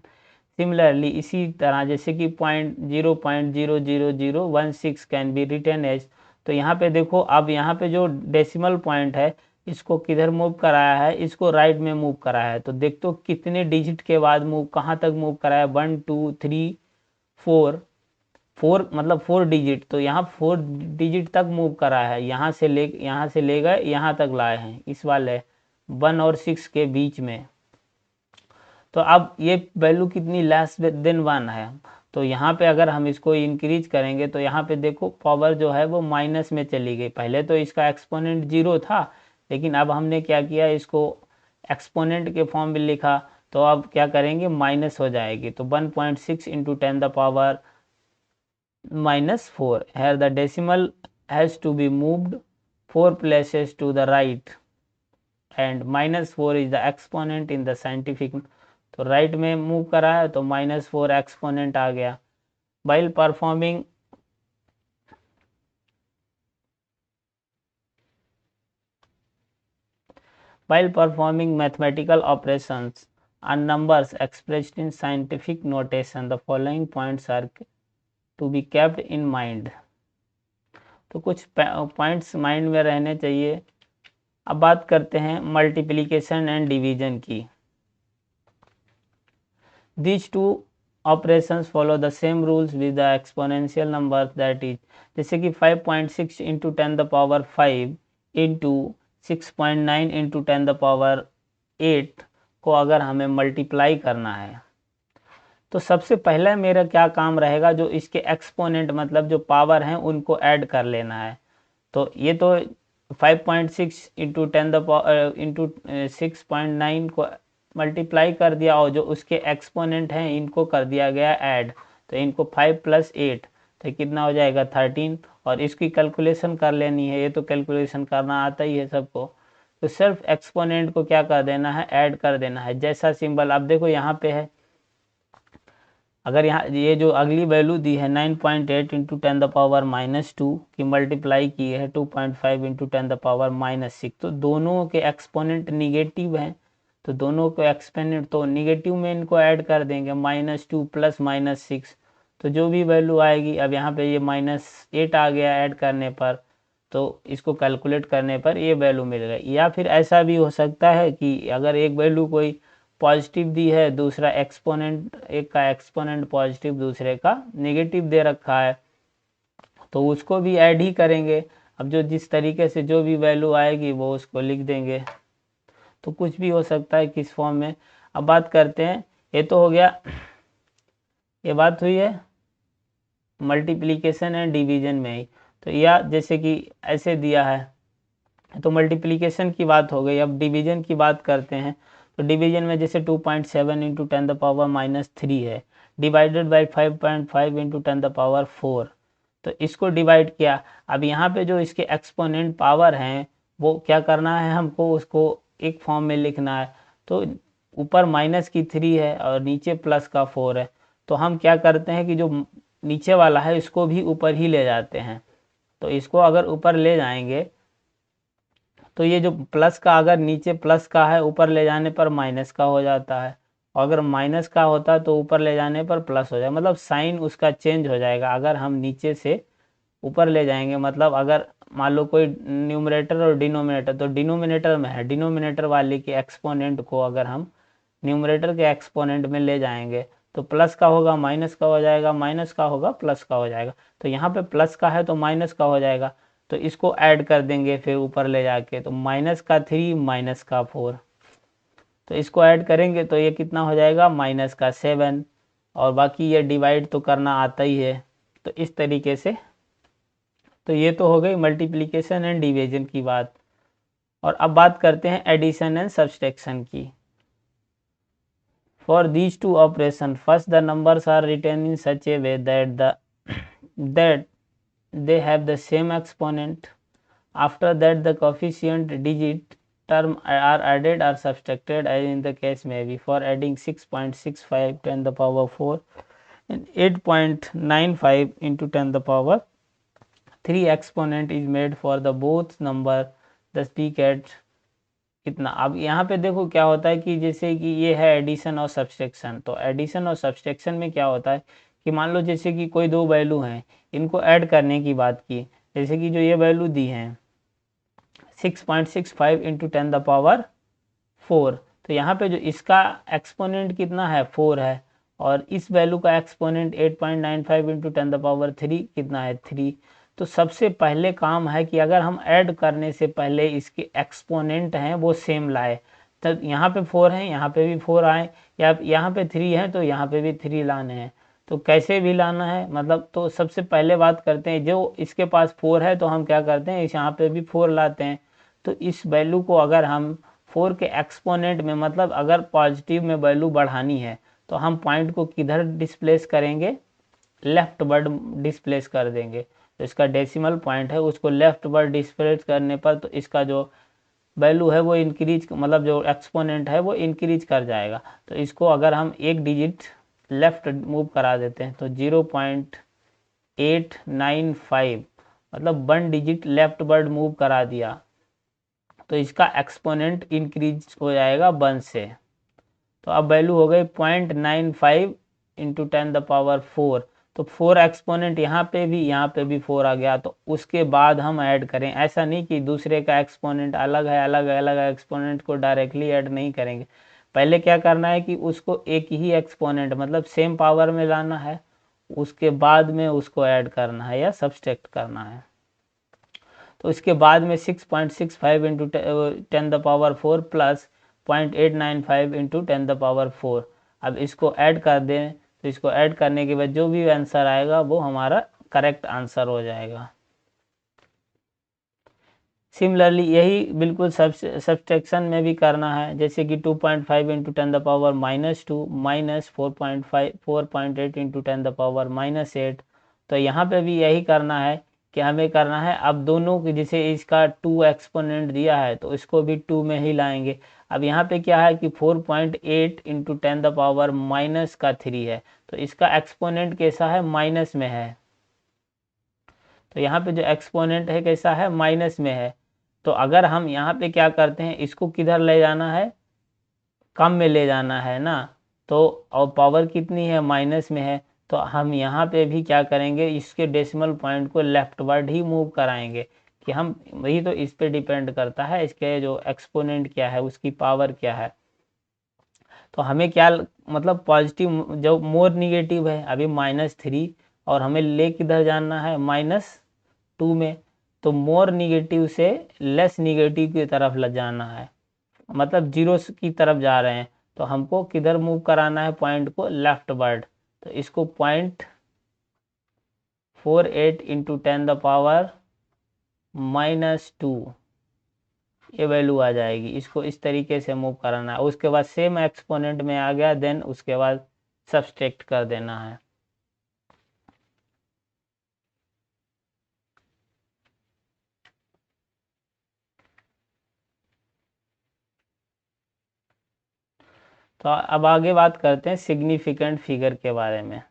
Similarly इसी तरह जैसे कि 0.00016 कैन बी रिटन एज, तो यहाँ पे देखो, अब यहाँ पे जो डेसिमल पॉइंट है इसको किधर मूव कराया है, इसको राइट में मूव कराया है। तो देख तो कितने डिजिट के बाद मूव, कहाँ तक मूव कराया, 1 2 3 4, 4 मतलब 4 डिजिट, तो यहाँ 4 डिजिट तक मूव करा है, यहाँ से ले गए यहाँ तक लाए हैं, इस वाले 1 और 6 के बीच में। तो अब ये वैल्यू कितनी लेस देन 1 है, तो यहाँ पे अगर हम इसको इंक्रीज करेंगे तो यहाँ पे देखो पावर जो है वो माइनस में चली गई। पहले तो इसका एक्सपोनेंट 0 था, लेकिन अब हमने क्या किया, इसको एक्सपोनेंट के फॉर्म में लिखा, तो अब क्या करेंगे, माइनस हो जाएगी। तो 1.6 into 10⁻⁻4। Here the decimal has to be moved 4 places to the right, and -4 is the exponent in the scientific। तो राइट में मूव करा है तो -4 एक्सपोनेंट आ गया। while performing mathematical operations on numbers expressed in scientific notation, the following points are to be kept in mind। तो कुछ पॉइंट्स माइंड में रहने चाहिए। अब बात करते हैं मल्टीप्लिकेशन एंड डिवीजन की। These two operations follow the same rules with the exponential number that is, जैसे कि 5.6 इंटू 10⁵ इंटू 6.9 इंटू 10⁸ को अगर हमें मल्टीप्लाई करना है तो सबसे पहले मेरा क्या काम रहेगा, जो इसके एक्सपोनेंट मतलब जो पावर हैं उनको ऐड कर लेना है। तो ये तो 5.6 इंटू 6.9 को मल्टीप्लाई कर दिया और जो उसके एक्सपोनेंट हैं इनको कर दिया गया ऐड, तो इनको 5 + 8 तो कितना हो जाएगा 13, और इसकी कैलकुलेशन कर लेनी है, ये तो कैलकुलेशन करना आता ही है सबको। तो सिर्फ एक्सपोनेंट को क्या कर देना है, ऐड कर देना है। जैसा सिंबल अब देखो यहाँ पे है, अगर यहाँ ये जो अगली वैल्यू दी है 9.8 इंटू 10⁻⁻2 की मल्टीप्लाई की है 2.5 इंटू 10⁻⁻6, तो दोनों के एक्सपोनेंट निगेटिव हैं, तो दोनों के एक्सपोनेंट तो निगेटिव में इनको ऐड कर देंगे, -2 + -6, तो जो भी वैल्यू आएगी, अब यहाँ पे ये -8 आ गया ऐड करने पर, तो इसको कैलकुलेट करने पर ये वैल्यू मिल गई। या फिर ऐसा भी हो सकता है कि अगर एक वैल्यू कोई पॉजिटिव दी है, दूसरा एक्सपोनेंट, एक का एक्सपोनेंट पॉजिटिव दूसरे का नेगेटिव दे रखा है, तो उसको भी ऐड ही करेंगे। अब जो जिस तरीके से जो भी वैल्यू आएगी वो उसको लिख देंगे, तो कुछ भी हो सकता है किस फॉर्म में। अब बात करते हैं, ये तो हो गया, ये बात हुई है मल्टीप्लिकेशन एंड डिवीजन में ही। तो या जैसे कि ऐसे दिया है, तो मल्टीप्लिकेशन की बात हो गई। अब डिवीजन की बात करते हैं, तो डिवीजन में जैसे 2.7 इंटू 10⁻³ है, डिवाइडेड बाई 5.5 इंटू 10⁻⁴, तो इसको डिवाइड किया। अब यहाँ पे जो इसके एक्सपोनेंट पावर हैं वो क्या करना है, हमको उसको एक फॉर्म में लिखना है। तो ऊपर -3 है और नीचे +4 है, तो हम क्या करते हैं कि जो नीचे वाला है इसको भी ऊपर ही ले जाते हैं। तो इसको अगर ऊपर ले जाएंगे तो ये जो प्लस का, अगर नीचे प्लस का है ऊपर ले जाने पर माइनस का हो जाता है, और अगर माइनस का होता है तो ऊपर ले जाने पर प्लस हो जाएगा, मतलब साइन उसका चेंज हो जाएगा। अगर हम नीचे से ऊपर ले जाएंगे, मतलब अगर मान लो कोई न्यूमरेटर और डिनोमिनेटर, तो डिनोमिनेटर में है, डिनोमिनेटर वाले के एक्सपोनेंट को अगर हम न्यूमरेटर के एक्सपोनेंट में ले जाएंगे तो प्लस का होगा माइनस का हो जाएगा, माइनस का होगा प्लस का हो जाएगा। तो यहाँ पे प्लस का है तो माइनस का हो जाएगा, तो इसको ऐड कर देंगे फिर ऊपर ले जाके, तो -3 -4, तो इसको ऐड करेंगे तो ये कितना हो जाएगा -7, और बाकी ये डिवाइड तो करना आता ही है। तो इस तरीके से, तो ये तो हो गई मल्टीप्लिकेशन एंड डिवीजन की बात। और अब बात करते हैं एडिशन एंड सब्सट्रैक्शन की। For these two operations, first the numbers are written in such a way that they have the same exponent. After that, the coefficient digit term are added or subtracted as in the case may be. For adding 6.65 10⁻⁴ and 8.95 into 10⁻3, exponent is made for the both number. The speak at कितना। अब यहाँ पे देखो क्या होता है कि जैसे कि ये है एडिशन और सब्सट्रैक्शन, तो एडिशन और सब्सट्रैक्शन में क्या होता है कि मान लो जैसे कि कोई दो वैल्यू हैं, इनको ऐड करने की बात की, जैसे कि जो ये वैल्यू दी है 6.65 इंटू 10⁻⁴, तो यहाँ पे जो इसका एक्सपोनेंट कितना है 4 है, और इस वैल्यू का एक्सपोनेंट 8.95 इंटू 10⁻³ कितना है 3। तो सबसे पहले काम है कि अगर हम ऐड करने से पहले इसके एक्सपोनेंट हैं वो सेम लाए, तो यहाँ पे 4 है यहाँ पे भी 4 आए, या यहाँ पे 3 है तो यहाँ पे भी 3 लाने हैं। तो कैसे भी लाना है, मतलब तो सबसे पहले बात करते हैं, जो इसके पास 4 है तो हम क्या करते हैं, इस यहाँ पे भी 4 लाते हैं। तो इस वैल्यू को अगर हम 4 के एक्सपोनेंट में, मतलब अगर पॉजिटिव में वैल्यू बढ़ानी है तो हम पॉइंट को किधर डिस्प्लेस करेंगे, लेफ्ट वर्ड डिस्प्लेस कर देंगे। तो इसका डेसिमल पॉइंट है उसको लेफ्ट वर्ड डिस्प्लेस करने पर तो इसका जो वैल्यू है वो इंक्रीज, मतलब जो एक्सपोनेंट है वो इंक्रीज कर जाएगा। तो इसको अगर हम एक डिजिट लेफ्ट मूव करा देते हैं तो 0.895, मतलब 1 डिजिट लेफ्ट वर्ड मूव करा दिया तो इसका एक्सपोनेंट इंक्रीज हो जाएगा 1 से। तो अब वैल्यू हो गई 0.95 इंटू 10⁻⁴, तो 4 एक्सपोनेंट यहाँ पे भी 4 आ गया। तो उसके बाद हम ऐड करें, ऐसा नहीं कि दूसरे का एक्सपोनेंट अलग है, अलग एक्सपोनेंट को डायरेक्टली ऐड नहीं करेंगे, पहले क्या करना है कि उसको एक ही एक्सपोनेंट मतलब सेम पावर में लाना है, उसके बाद में उसको ऐड करना है या सब्सट्रैक्ट करना है। तो इसके बाद में 6.65 into 10 the power 4 plus 0.895 into 10 the power 4। अब इसको ऐड कर दें, तो इसको ऐड करने के बाद जो भी आंसर आएगा वो हमारा करेक्ट आंसर हो जाएगा। सिमिलरली यही बिल्कुल सब्सट्रैक्शन में भी करना है, जैसे कि 2.5 into 10 the power -2 minus 4.8 into 10 the power -8। तो यहाँ पे भी यही करना है कि हमें करना है, अब दोनों की जैसे इसका 2 एक्सपोनेंट दिया है तो इसको भी 2 में ही लाएंगे। अब यहाँ पे क्या है कि 4.8 इंटू 10 द पावर -3 है, तो इसका एक्सपोनेंट कैसा है, माइनस में है। तो यहाँ पे जो एक्सपोनेंट है कैसा है, माइनस में है। तो अगर हम यहाँ पे क्या करते हैं, इसको किधर ले जाना है, कम में ले जाना है ना, तो और पावर कितनी है, माइनस में है, तो हम यहाँ पे भी क्या करेंगे, इसके डेसिमल पॉइंट को लेफ्टवर्ड ही मूव कराएंगे कि हम, वही तो इस पे डिपेंड करता है इसके जो एक्सपोनेंट क्या है, उसकी पावर क्या है। तो हमें क्या मतलब पॉजिटिव, जो मोर निगेटिव है अभी -3 और हमें ले किधर जाना है, -2 में, तो मोर निगेटिव से लेस निगेटिव की तरफ ले जाना है, मतलब जीरो की तरफ जा रहे हैं, तो हमको किधर मूव कराना है, पॉइंट को लेफ्टवर्ड। तो इसको 0.48 इंटू 10 द पावर -2 ये वैल्यू आ जाएगी। इसको इस तरीके से मूव कराना है, उसके बाद सेम एक्सपोनेंट में आ गया, देन उसके बाद सब्सट्रैक्ट कर देना है। तो अब आगे बात करते हैं सिग्निफिकेंट फिगर के बारे में।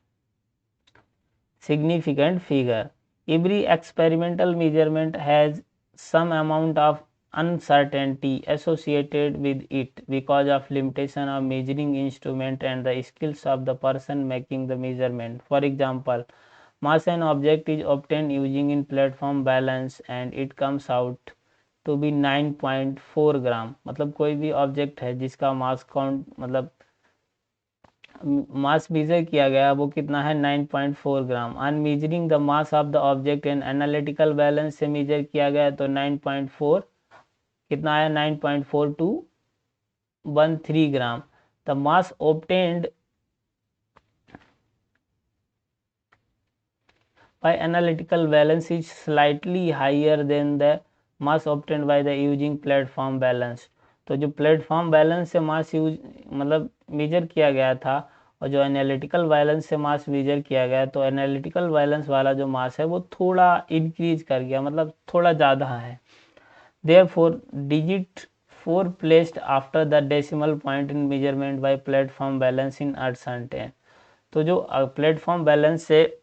Significant figure, every experimental measurement has some amount of uncertainty associated with it because of limitation of measuring instrument and the skills of the person making the measurement. For example, mass an object is obtained using in platform balance and it comes out to be 9.4 ग्राम। मतलब कोई भी ऑब्जेक्ट है जिसका मास काउंट मतलब मास मेजर किया गया वो कितना है, 9.4 gram. On measuring the mass of the object in analytical balance से मेजर किया गया तो 9.4 कितना आया, 9.4213 gram. The mass obtained by analytical balance is slightly higher than the mass obtained by the using platform balance। तो जो प्लेटफॉर्म बैलेंस से मास यूज मतलब मेजर किया गया था और जो एनालिटिकल बैलेंस से मास मेजर किया गया, तो एनालिटिकल बैलेंस वाला जो मास है वो थोड़ा इंक्रीज कर गया, मतलब थोड़ा ज़्यादा है। Therefore digit 4 placed after the decimal point in measurement by platform balance in uncertain. तो जो प्लेटफॉर्म बैलेंस से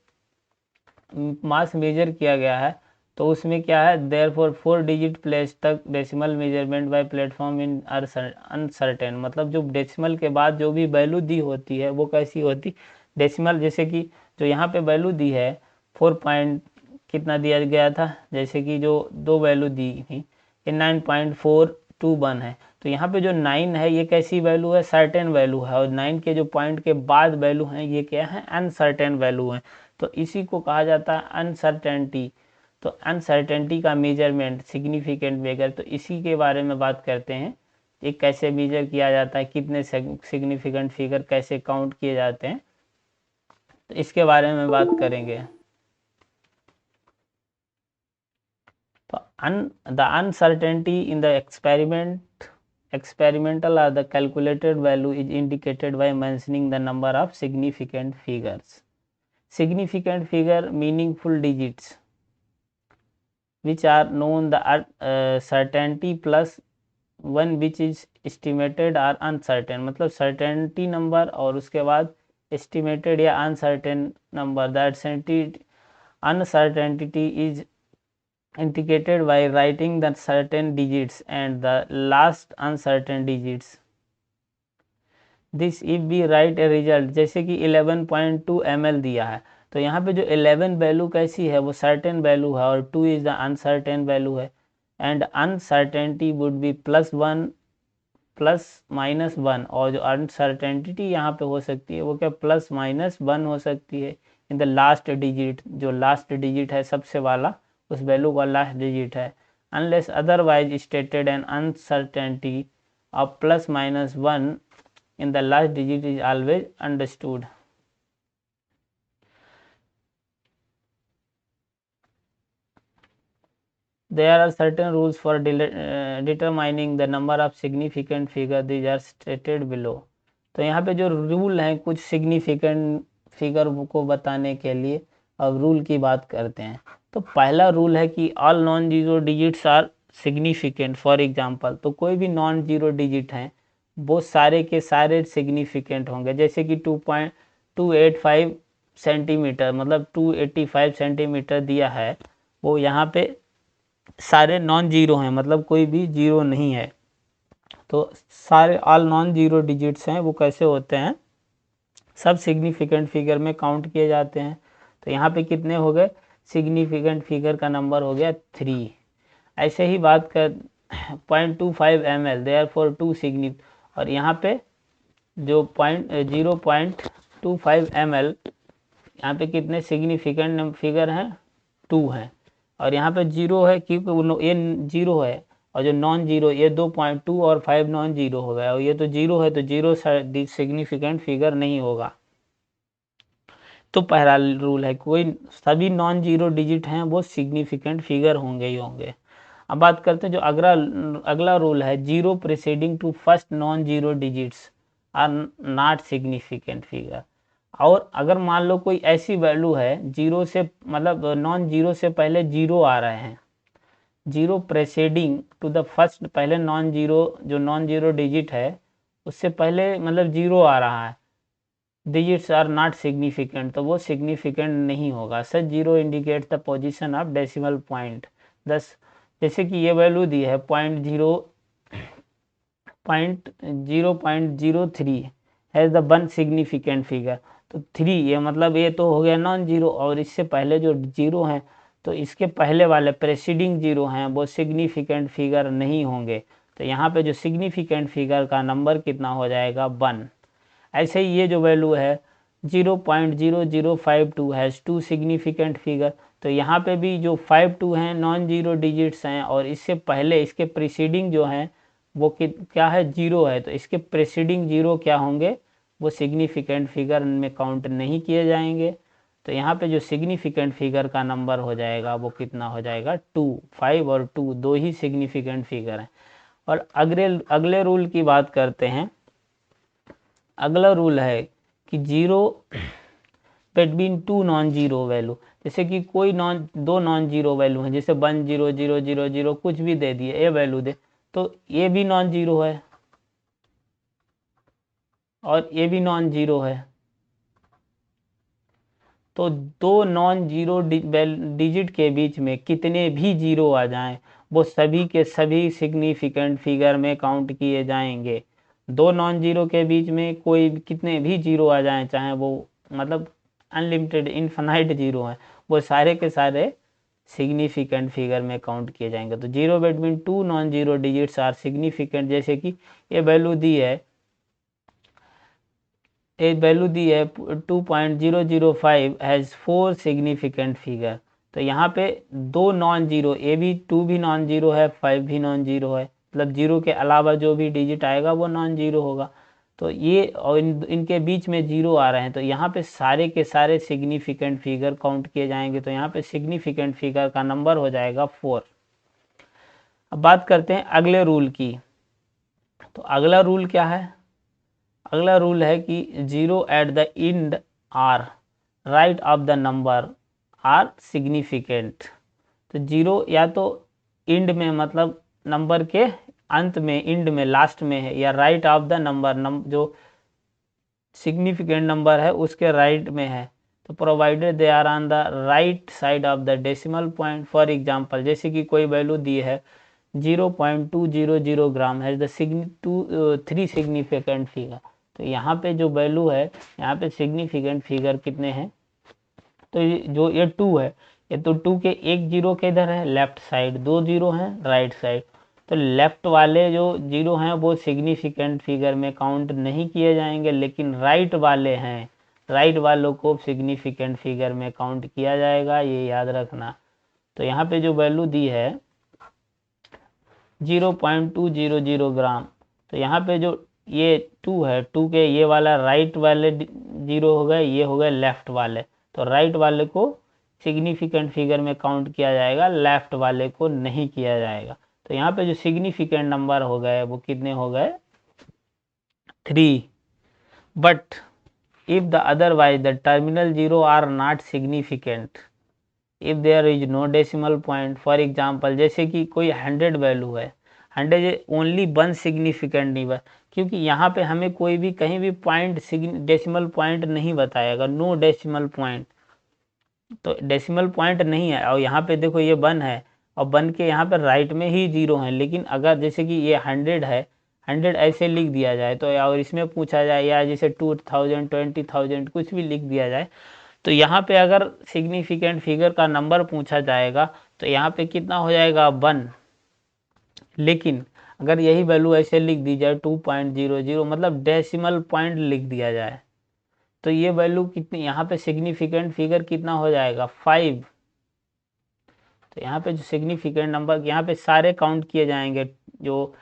मास मेजर किया गया है तो उसमें क्या है, देयरफॉर 4 डिजिट प्लेस तक decimal measurement by platform in uncertain. मतलब जो डेसिमल के बाद जो भी वैल्यू दी होती है वो कैसी होती, डेसिमल, जैसे कि जो यहाँ पे वैल्यू दी है 4 पॉइंट कितना दिया गया था, जैसे कि जो दो वैल्यू दी थी ये 9.421 है, तो यहाँ पे जो 9 है ये कैसी वैल्यू है, सर्टेन वैल्यू है, और 9 के जो पॉइंट के बाद वैल्यू हैं ये क्या है, अनसर्टेन वैल्यू है। तो इसी को कहा जाता है अनसर्टेनिटी। तो अनसर्टेनिटी का मेजरमेंट सिग्निफिकेंट फिगर, तो इसी के बारे में बात करते हैं, ये कैसे मेजर किया जाता है, कितने सिग्निफिकेंट फिगर कैसे काउंट किए जाते हैं, तो इसके बारे में बात करेंगे। तो the uncertainty in the experimental or the calculated value is indicated by mentioning the number of significant figures. Significant figure, meaningful digits which are known the certainty plus one which is estimated or uncertain। मतलब certainty number और उसके बाद estimated या uncertain number। The uncertainty is indicated by writing the certain digits and the last uncertain digits। This if be write a result, जैसे कि 11.2 ml दिया है, तो यहाँ पे जो 11 वैल्यू कैसी है, वो सर्टेन वैल्यू है और 2 इज द अनसर्टेन वैल्यू है, एंड अनसर्टेनिटी वुड बी +1 +-1, और जो अनसर्टेनिटी यहाँ पे हो सकती है वो क्या +-1 हो सकती है इन द लास्ट डिजिट, जो लास्ट डिजिट है सबसे वाला उस वैल्यू का लास्ट डिजिट है। Unless otherwise stated an uncertainty of +-1 in the last digit is always understood. There are certain rules for determining the number of significant figure. These are stated below. तो यहाँ पे जो रूल हैं कुछ सिग्निफिकेंट फिगर को बताने के लिए, अब रूल की बात करते हैं। तो पहला रूल है कि all non zero digits are significant. For example, तो कोई भी नॉन जीरो डिजिट हैं वो सारे के सारे सिग्निफिकेंट होंगे। जैसे कि 2.285 सेंटीमीटर मतलब 285 सेंटीमीटर दिया है, वो यहाँ पे सारे नॉन जीरो हैं, मतलब कोई भी जीरो नहीं है। तो सारे ऑल नॉन जीरो डिजिट्स हैं वो कैसे होते हैं, सब सिग्निफिकेंट फिगर में काउंट किए जाते हैं। तो यहाँ पे कितने हो गए, सिग्निफिकेंट फिगर का नंबर हो गया 3। ऐसे ही बात कर 0.25 ml देयरफॉर 2 सिग्नि, और यहाँ पे जो 0.25 ml यहाँ पे कितने सिग्निफिकेंट फिगर हैं, 2 हैं। और यहाँ पे 0 है क्योंकि ये 0 है, और जो नॉन जीरो ये 2.2 और 5 नॉन जीरो हो गया, और ये तो 0 है तो 0 सिग्निफिकेंट फिगर नहीं होगा। तो पहला रूल है कोई सभी नॉन जीरो डिजिट हैं वो सिग्निफिकेंट फिगर होंगे ही होंगे। अब बात करते हैं जो अगला रूल है, zero preceding to first non zero digits are not significant figure. और अगर मान लो कोई ऐसी वैल्यू है जीरो से, मतलब नॉन जीरो से पहले जीरो आ रहे हैं, जीरो प्रेसीडिंग टू द फर्स्ट, पहले नॉन जीरो जो नॉन जीरो डिजिट है उससे पहले मतलब जीरो आ रहा है, डिजिट्स आर नॉट सिग्निफिकेंट, तो वो सिग्निफिकेंट नहीं होगा। Such zero indicates the position of decimal point. Thus जैसे कि ये वैल्यू दी है 0.03 has the one significant figure. तो 3 ये मतलब ये तो हो गया नॉन जीरो, और इससे पहले जो जीरो हैं तो इसके पहले वाले प्रेसीडिंग जीरो हैं वो सिग्निफिकेंट फिगर नहीं होंगे। तो यहाँ पे जो सिग्निफिकेंट फिगर का नंबर कितना हो जाएगा 1। ऐसे ही ये जो वैल्यू है 0.0052 हैज़ 2 सिग्निफिकेंट फिगर। तो यहाँ पे भी जो 52 हैं नॉन जीरो डिजिट्स हैं, और इससे पहले इसके प्रीसीडिंग जो हैं वो क्या है, जीरो है। तो इसके प्रीसीडिंग जीरो क्या होंगे, वो सिग्निफिकेंट फिगर में काउंट नहीं किए जाएंगे। तो यहाँ पे जो सिग्निफिकेंट फिगर का नंबर हो जाएगा वो कितना हो जाएगा 2। 5 और 2 दो ही सिग्निफिकेंट फिगर हैं। और अगले रूल की बात करते हैं। अगला रूल है कि zero between 2 non zero value. जैसे कि कोई दो नॉन जीरो वैल्यू है, जैसे 1 0 0 0 0 कुछ भी दे दिए, ये वैल्यू दे, तो ये भी नॉन जीरो है और ये भी नॉन जीरो है। तो दो नॉन जीरो डिजिट के बीच में कितने भी जीरो आ जाएं वो सभी के सभी सिग्निफिकेंट फिगर में काउंट किए जाएंगे। दो नॉन जीरो के बीच में कोई कितने भी जीरो आ जाएं, चाहे वो मतलब अनलिमिटेड इन्फिनाइट जीरो हैं, वो सारे के सारे सिग्निफिकेंट फिगर में काउंट किए जाएंगे। तो zero between 2 non zero digits are significant. जैसे कि ये वैल्यू दी है, ये वैल्यू दी है 2.005 हैज़ 4 सिग्निफिकेंट फिगर। तो यहाँ पे दो नॉन जीरो, ये भी 2 भी नॉन जीरो है, 5 भी नॉन जीरो है, मतलब जीरो के अलावा जो भी डिजिट आएगा वो नॉन जीरो होगा। तो ये और इनके बीच में जीरो आ रहे हैं, तो यहाँ पे सारे के सारे सिग्निफिकेंट फिगर काउंट किए जाएंगे। तो यहाँ पे सिग्निफिकेंट फिगर का नंबर हो जाएगा 4। अब बात करते हैं अगले रूल की। तो अगला रूल क्या है, अगला रूल है कि zero at the end or right of the number are significant. तो जीरो या तो एंड में मतलब नंबर के अंत में, एंड में, लास्ट में है, या राइट ऑफ द नंबर जो सिग्निफिकेंट नंबर है उसके राइट में है। तो provided they are on the right side of the decimal point. For example, जैसे कि कोई वैल्यू दी है 0.200 ग्राम है द 3 सिग्निफिकेंट फिगर। तो यहाँ पे जो वैल्यू है, यहाँ पे सिग्निफिकेंट फिगर कितने हैं, तो जो ये 2 है, ये तो 2 के एक जीरो के इधर है लेफ्ट साइड, दो जीरो हैं राइट साइड, तो लेफ्ट वाले जो जीरो हैं वो सिग्निफिकेंट फिगर में काउंट नहीं किए जाएंगे, लेकिन राइट वाले हैं, राइट वालों को सिग्निफिकेंट फिगर में काउंट किया जाएगा, ये याद रखना। तो यहाँ पे जो वैल्यू दी है 0.200 ग्राम, तो यहाँ पे जो ये 2 है, 2 के ये वाला राइट वाले जीरो हो गए, ये हो गए लेफ्ट वाले, तो राइट वाले को सिग्निफिकेंट फिगर में काउंट किया जाएगा, लेफ्ट वाले को नहीं किया जाएगा। तो यहाँ पे जो सिग्निफिकेंट नंबर हो गए वो कितने हो गए 3। But if the otherwise the terminal zero are not significant if there is no decimal point, for example जैसे कि कोई 100 वैल्यू है, 100 ओनली वन सिग्निफिकेंट नहीं बा, क्योंकि यहाँ पे हमें कोई भी कहीं भी पॉइंट डेसिमल पॉइंट नहीं बताएगा, नो डेसिमल पॉइंट, तो डेसिमल पॉइंट नहीं है। और यहाँ पे देखो ये 1 है और 1 के यहाँ पे राइट में ही जीरो है, लेकिन अगर जैसे कि ये 100 है, 100 ऐसे लिख दिया जाए तो, और इसमें पूछा जाए या जैसे 2000 20,000 कुछ भी लिख दिया जाए, तो यहाँ पे अगर सिग्निफिकेंट फिगर का नंबर पूछा जाएगा तो यहाँ पे कितना हो जाएगा 1। लेकिन अगर यही वैल्यू ऐसे लिख दी जाए 2.00 मतलब डेसिमल पॉइंट लिख दिया जाए, तो ये वैल्यू कितनी, यहाँ पे सिग्निफिकेंट फिगर कितना हो जाएगा 5। तो यहाँ पे जो सिग्निफिकेंट नंबर यहाँ पे सारे काउंट किए जाएंगे, जो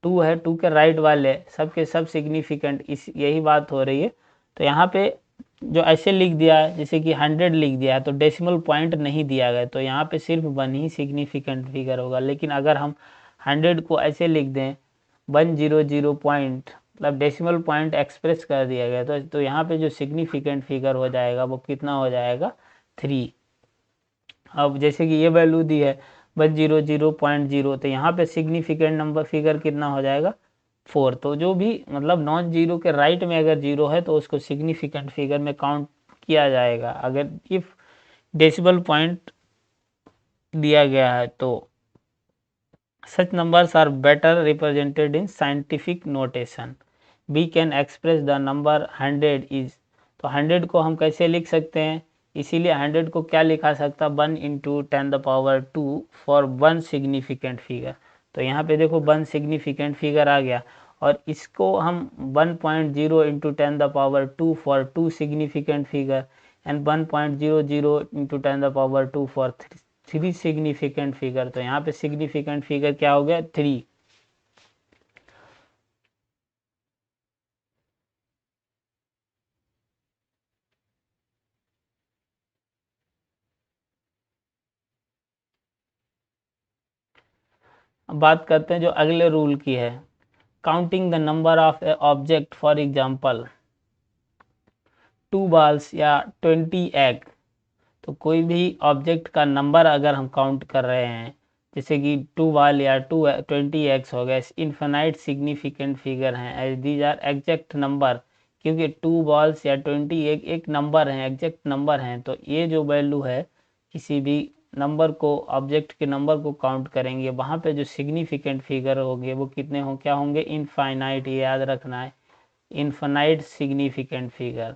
2 है 2 के राइट वाले सब के सब सिग्निफिकेंट, इस यही बात हो रही है। तो यहाँ पे जो ऐसे लिख दिया है जैसे कि 100 लिख दिया है तो डेसिमल पॉइंट नहीं दिया गया, तो यहाँ पे सिर्फ 1 ही सिग्निफिकेंट फिगर होगा। लेकिन अगर हम 100 को ऐसे लिख दें 100 पॉइंट मतलब डेसिमल पॉइंट एक्सप्रेस कर दिया गया, तो यहाँ पे जो सिग्निफिकेंट फिगर हो जाएगा वो कितना हो जाएगा 3। अब जैसे कि ये वैल्यू दी है 100.0, तो यहाँ पे सिग्निफिकेंट नंबर फिगर कितना हो जाएगा 4। तो जो भी मतलब नॉन जीरो के राइट में अगर जीरो है तो उसको सिग्निफिकेंट फिगर में काउंट किया जाएगा, अगर इफ डेसिमल पॉइंट दिया गया है तो। Such numbers are better represented in scientific notation, we can express the number 100 is, तो 100 को हम कैसे लिख सकते हैं, इसीलिए 100 को क्या लिखा सकता 1 इंटू 10⁻² फॉर 1 सिग्निफिकेंट फिगर। तो यहाँ पे देखो 1 सिग्निफिकेंट फिगर आ गया, और इसको हम 1.0 into 10⁻² for 2 significant figure and 1.00 into 10⁻² for 3 significant figure. तो यहाँ पे सिग्निफिकेंट फिगर क्या हो गया 3। अब बात करते हैं जो अगले रूल की है, counting the number of A object, for example 2 balls या 20 एग। तो कोई भी ऑब्जेक्ट का नंबर अगर हम काउंट कर रहे हैं, जैसे कि 2 बॉल या 20 एग्स हो गए, इन्फिनाइट सिग्निफिकेंट फिगर हैं, as these are exact number, क्योंकि 2 बॉल्स या 20 एग एक नंबर हैं, एग्जैक्ट नंबर हैं। तो ये जो वैल्यू है किसी भी नंबर को, ऑब्जेक्ट के नंबर को काउंट करेंगे, वहाँ पे जो सिग्निफिकेंट फिगर होंगे वो कितने हों, क्या होंगे इनफाइनाइट, ये याद रखना है, infinite significant figure.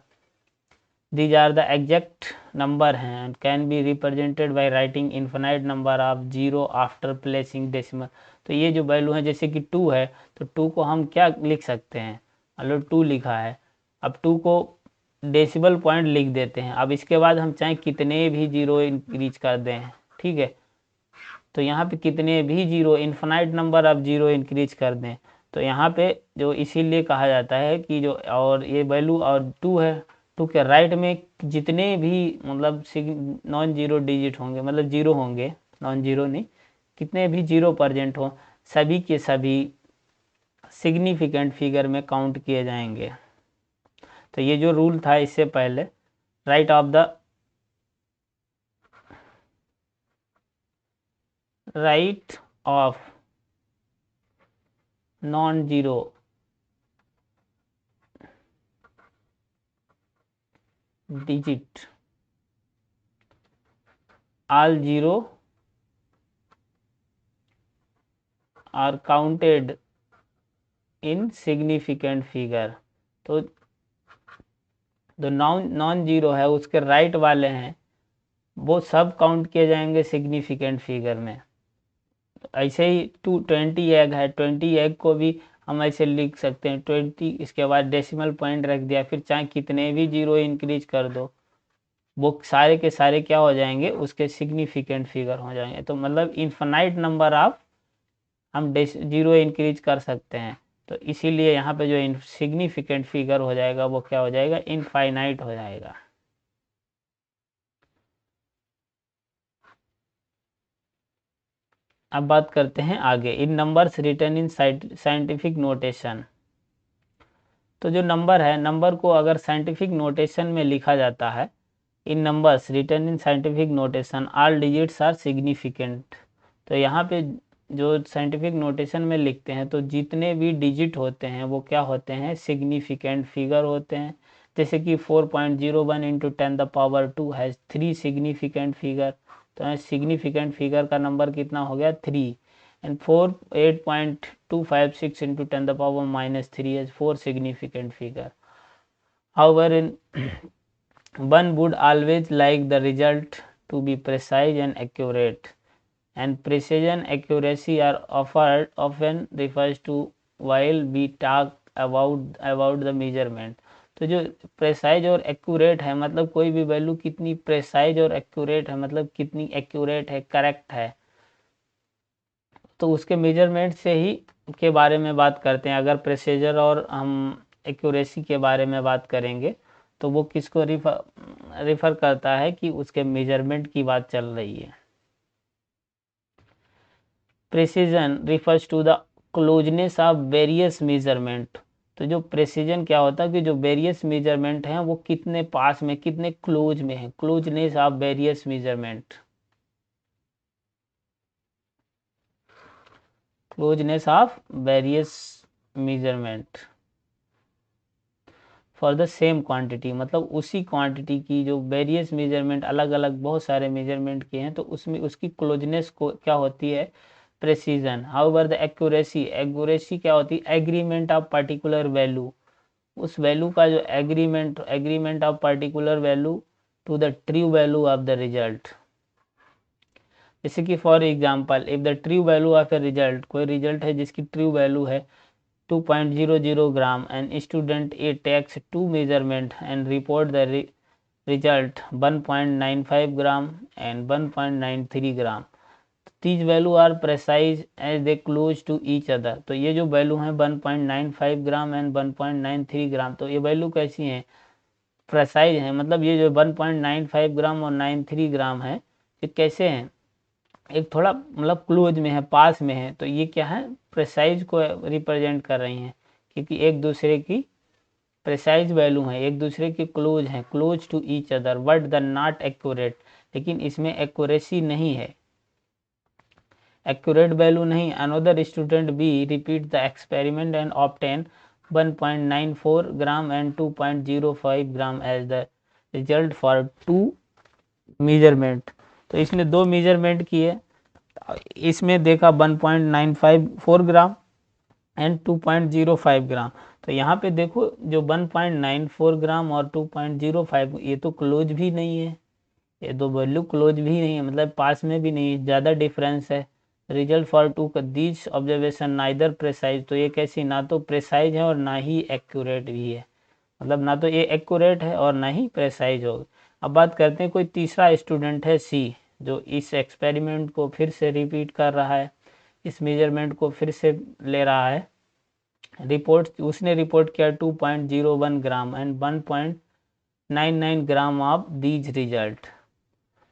These are the exact number हैं and can be represented by writing infinite number of zero after placing decimal। तो ये जो वैल्यू है जैसे कि 2 है तो 2 को हम क्या लिख सकते हैं, मतलब 2 लिखा है, अब 2 को डेसिमल पॉइंट लिख देते हैं। अब इसके बाद हम चाहे कितने भी जीरो इंक्रीज कर दें, ठीक है, तो यहाँ पे कितने भी zero, infinite number of zero increase कर दें, तो यहाँ पे जो इसीलिए कहा जाता है कि जो, और ये वैल्यू और 2 है, 2 के राइट में जितने भी मतलब नॉन जीरो डिजिट होंगे, मतलब जीरो होंगे, नॉन जीरो नहीं, कितने भी जीरो प्रेजेंट हो, सभी के सभी सिग्निफिकेंट फिगर में काउंट किए जाएंगे। तो ये जो रूल था इससे पहले, right of the right of non zero digit, all zero are counted in significant figure। तो जो नॉन जीरो है उसके राइट वाले हैं वो सब काउंट किए जाएंगे सिग्निफिकेंट फिगर में। ऐसे ही 20 एग है, 20 एग को भी हम ऐसे लिख सकते हैं 20, इसके बाद डेसिमल पॉइंट रख दिया, फिर चाहे कितने भी जीरो इंक्रीज कर दो वो सारे के सारे क्या हो जाएंगे, उसके सिग्निफिकेंट फिगर हो जाएंगे। तो मतलब इन्फिनाइट नंबर ऑफ हम जीरो इंक्रीज कर सकते हैं। तो इसीलिए यहाँ पे जो सिग्निफिकेंट फिगर हो जाएगा वो क्या हो जाएगा, इनफाइनाइट हो जाएगा। अब बात करते हैं आगे, in numbers written in scientific notation. तो जो नंबर है, नंबर को अगर साइंटिफिक नोटेशन में लिखा जाता है, in numbers written in scientific notation all digits are significant. तो यहाँ पे जो साइंटिफिक नोटेशन में लिखते हैं तो जितने भी डिजिट होते हैं वो क्या होते हैं, सिग्निफिकेंट फिगर होते हैं। जैसे कि 4.01 इंटू 10⁻² हैज़ 3 सिग्निफिकेंट फिगर। तो सिग्निफिकेंट फिगर का नंबर कितना हो गया, 3। And 8.256 into 10⁻³ has 4 significant figure. However, in one would always like the result to be precise and accurate, and precision accuracy are often refers to while we talk about the measurement। तो जो प्रेसाइज और एक्यूरेट है, मतलब कोई भी वैल्यू कितनी प्रेसाइज और एक्यूरेट है, मतलब कितनी एक्यूरेट है, करेक्ट है, तो उसके मेजरमेंट से ही के बारे में बात करते हैं। अगर प्रेसीजर और हम एक्यूरेसी के बारे में बात करेंगे तो वो किसको रिफ़र करता है कि उसके मेजरमेंट की बात चल रही है। Precision refers to the closeness of various measurement. तो जो प्रेसिजन क्या होता है कि जो वेरियस मेजरमेंट हैं वो कितने पास में, कितने क्लोज में है, closeness of various measurement, closeness of various measurement for the same quantity. मतलब उसी क्वांटिटी की जो वेरियस मेजरमेंट, अलग अलग बहुत सारे मेजरमेंट के हैं, तो उसमें उसकी क्लोजनेस को क्या होती है, precision. However the accuracy, accuracy क्या होती है, एग्रीमेंट ऑफ पर्टिकुलर वैल्यू, उस वैल्यू का जो agreement of particular value to the true value of the result. जैसे कि for example, if the true value of a result, कोई रिजल्ट है जिसकी ट्रू वैल्यू है 2.00 gram, and student A takes two measurement and report the result 1.95 gram and 1.93 gram। These value are precise as they close to each other। तो ये जो वैल्यू हैं 1.95 ग्राम एंड 1.93 ग्राम, तो ये वैल्यू कैसी हैं, प्रेसाइज हैं। मतलब ये जो 1.95 ग्राम और 93 ग्राम है, ये कैसे हैं, एक थोड़ा मतलब क्लोज में है, पास में है। तो ये क्या है, प्रेसाइज को रिप्रेजेंट कर रही हैं, क्योंकि एक दूसरे की प्रेसाइज वैल्यू है, एक दूसरे के क्लोज हैं, close to each other, but the not accurate. लेकिन इसमें एक्यूरेसी नहीं है, एक्यूरेट वैल्यू नहीं। Another student B repeat the experiment and obtain 1.94 gram and 2.05 gram as the result for two measurement. तो इसने दो मेजरमेंट किए, इसमें देखा 1.954 ग्राम एंड 2.05 ग्राम। तो यहाँ पे देखो जो 1.94 ग्राम और 2.05, ये तो क्लोज भी नहीं है, ये दो वैल्यू क्लोज भी नहीं है, मतलब पास में भी नहीं है, ज़्यादा डिफरेंस है। Result for two this observation neither precise. तो ये कैसी, ना तो प्रेसाइज है और ना ही एक्यूरेट भी है, मतलब ना तो ये एक्यूरेट है और ना ही प्रेसाइज होगा। अब बात करते हैं, कोई तीसरा स्टूडेंट है सी, जो इस एक्सपेरिमेंट को फिर से रिपीट कर रहा है, इस मेजरमेंट को फिर से ले रहा है। उसने रिपोर्ट किया 2.01 gram and 1.99 gram of these result.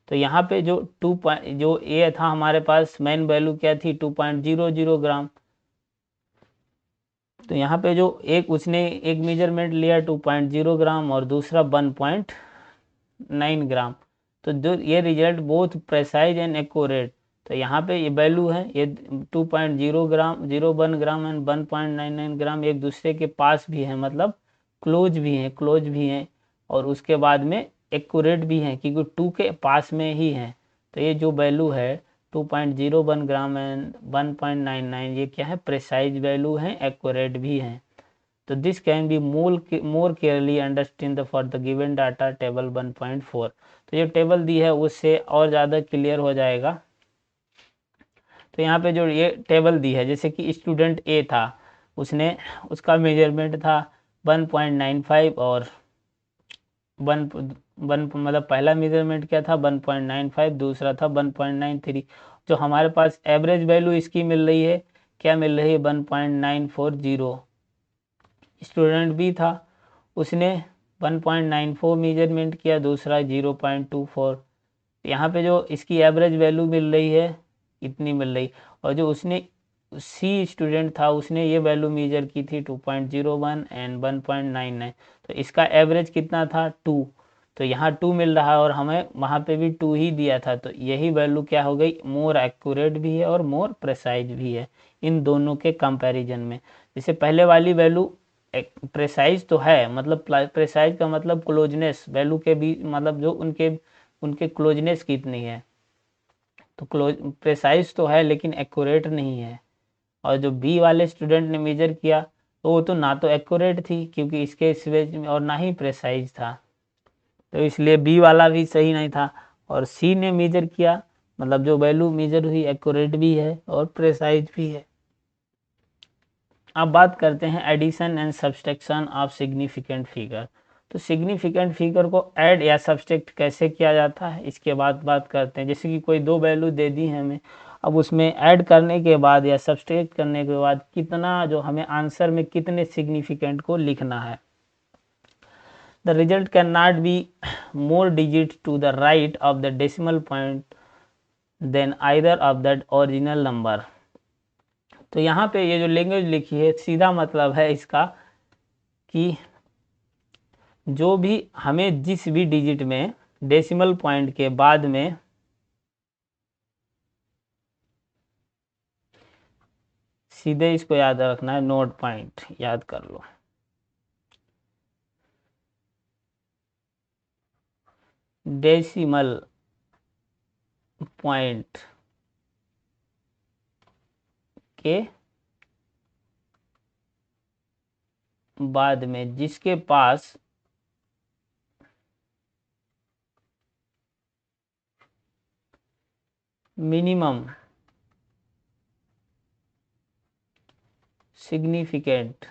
तो यहाँ पे जो ए था हमारे पास, मेन वैल्यू क्या थी, 2.00 ग्राम। तो यहाँ पे जो उसने एक मेजरमेंट लिया 2.0 ग्राम और दूसरा 1.9 ग्राम। तो जो ये result both precise and accurate. तो यहाँ पे ये वैल्यू है, ये 2.0 ग्राम 01 ग्राम एंड 1.99 ग्राम एक दूसरे के पास भी है, मतलब क्लोज भी हैं और उसके बाद में एक्यूरेट भी हैं, क्योंकि 2 के पास में ही हैं। तो ये जो वैल्यू है 2.01 ग्राम एंड 1.99, ये क्या है, प्रेसाइज वैल्यू हैं, एक्यूरेट भी हैं। तो this can be more clearly understand for the given data table 1.4। तो ये टेबल दी है उससे और ज़्यादा क्लियर हो जाएगा। तो यहाँ पे जो ये टेबल दी है, जैसे कि स्टूडेंट ए था, उसने उसका मेजरमेंट था 1.95 और 1 मतलब पहला मेजरमेंट क्या था 1.95, दूसरा था 1.93। जो हमारे पास एवरेज वैल्यू इसकी मिल रही है, क्या मिल रही है 1.940। स्टूडेंट बी था, उसने 1.94 मेजरमेंट किया, दूसरा 0.24। यहाँ पे जो इसकी एवरेज वैल्यू मिल रही है इतनी मिल रही, और जो उसने सी स्टूडेंट था उसने ये वैल्यू मेजर की थी 2.01 एंड 1.99। तो इसका एवरेज कितना था 2, तो यहाँ 2 मिल रहा है और हमें वहाँ पे भी 2 ही दिया था। तो यही वैल्यू क्या हो गई, मोर एक्यूरेट भी है और मोर प्रेसाइज भी है इन दोनों के कंपैरिजन में। जैसे पहले वाली वैल्यू प्रेसाइज तो है, मतलब प्रेसाइज का मतलब क्लोजनेस वैल्यू के बीच, मतलब जो उनके उनके क्लोजनेस कितनी है, तो क्लोज प्रेसाइज तो है लेकिन एक्यूरेट नहीं है। और जो बी वाले स्टूडेंट ने मेजर किया तो वो तो ना तो एक्यूरेट थी क्योंकि इसके स्वेज में, और ना ही प्रेसाइज था, तो इसलिए बी वाला भी सही नहीं था। और सी ने मेजर किया, मतलब जो वैल्यू मेजर हुई एक्यूरेट भी है और प्रेसाइज भी है। अब बात करते हैं addition and subtraction of significant figure. तो सिग्निफिकेंट फिगर को ऐड या सब्सट्रैक्ट कैसे किया जाता है इसके बाद बात करते हैं। जैसे कि कोई दो वैल्यू दे दी है हमें, अब उसमें ऐड करने के बाद या सब्सट्रैक्ट करने के बाद कितना, जो हमें आंसर में कितने सिग्निफिकेंट को लिखना है। The result can not be more digit to the right of the decimal point than either of that original number. तो यहाँ पे ये जो लैंग्वेज लिखी है सीधा मतलब है इसका कि जो भी हमें जिस भी डिजिट में डेसिमल पॉइंट के बाद में सीधे इसको याद रखना है, नोट पॉइंट याद कर लो। डेसिमल पॉइंट के बाद में जिसके पास मिनिमम सिग्निफिकेंट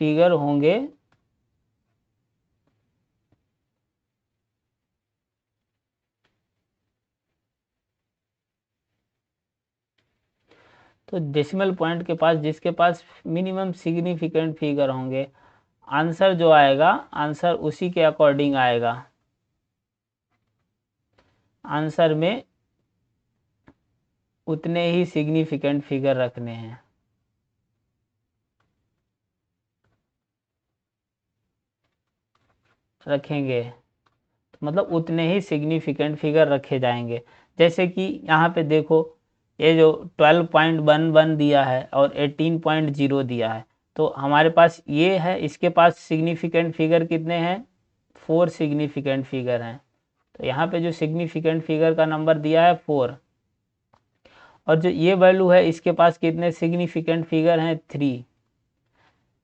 फिगर होंगे तो डेसिमल पॉइंट के पास जिसके पास मिनिमम सिग्निफिकेंट फिगर होंगे, आंसर जो आएगा आंसर उसी के अकॉर्डिंग आएगा। आंसर में उतने ही सिग्निफिकेंट फिगर रखने हैं। रखेंगे तो मतलब उतने ही सिग्निफिकेंट फिगर रखे जाएंगे। जैसे कि यहाँ पे देखो, ये जो 12.11 दिया है और 18.0 दिया है, तो हमारे पास ये है, इसके पास सिग्निफिकेंट फिगर कितने हैं, 4 सिग्निफिकेंट फिगर हैं। तो यहाँ पे जो सिग्निफिकेंट फिगर का नंबर दिया है 4, और जो ये वैल्यू है इसके पास कितने सिग्निफिकेंट फिगर हैं 3।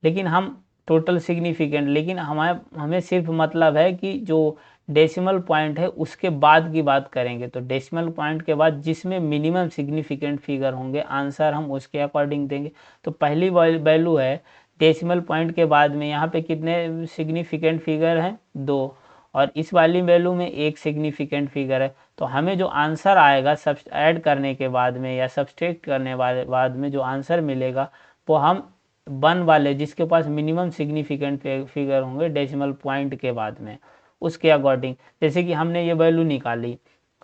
लेकिन हम टोटल सिग्निफिकेंट, लेकिन हमें सिर्फ मतलब है कि जो डेसिमल पॉइंट है उसके बाद की बात करेंगे। तो डेसिमल पॉइंट के बाद जिसमें मिनिमम सिग्निफिकेंट फिगर होंगे आंसर हम उसके अकॉर्डिंग देंगे। तो पहली वैल्यू है डेसिमल पॉइंट के बाद में, यहाँ पे कितने सिग्निफिकेंट फिगर हैं 2, और इस वाली वैल्यू में 1 सिग्निफिकेंट फिगर है। तो हमें जो आंसर आएगा सब ऐड करने के बाद में या सब्सट्रैक्ट करने वाले बाद में जो आंसर मिलेगा वो हम 1 वाले जिसके पास मिनिमम सिग्निफिकेंट फिगर होंगे डेसिमल पॉइंट के बाद में उसके अकॉर्डिंग। जैसे कि हमने ये वैल्यू निकाली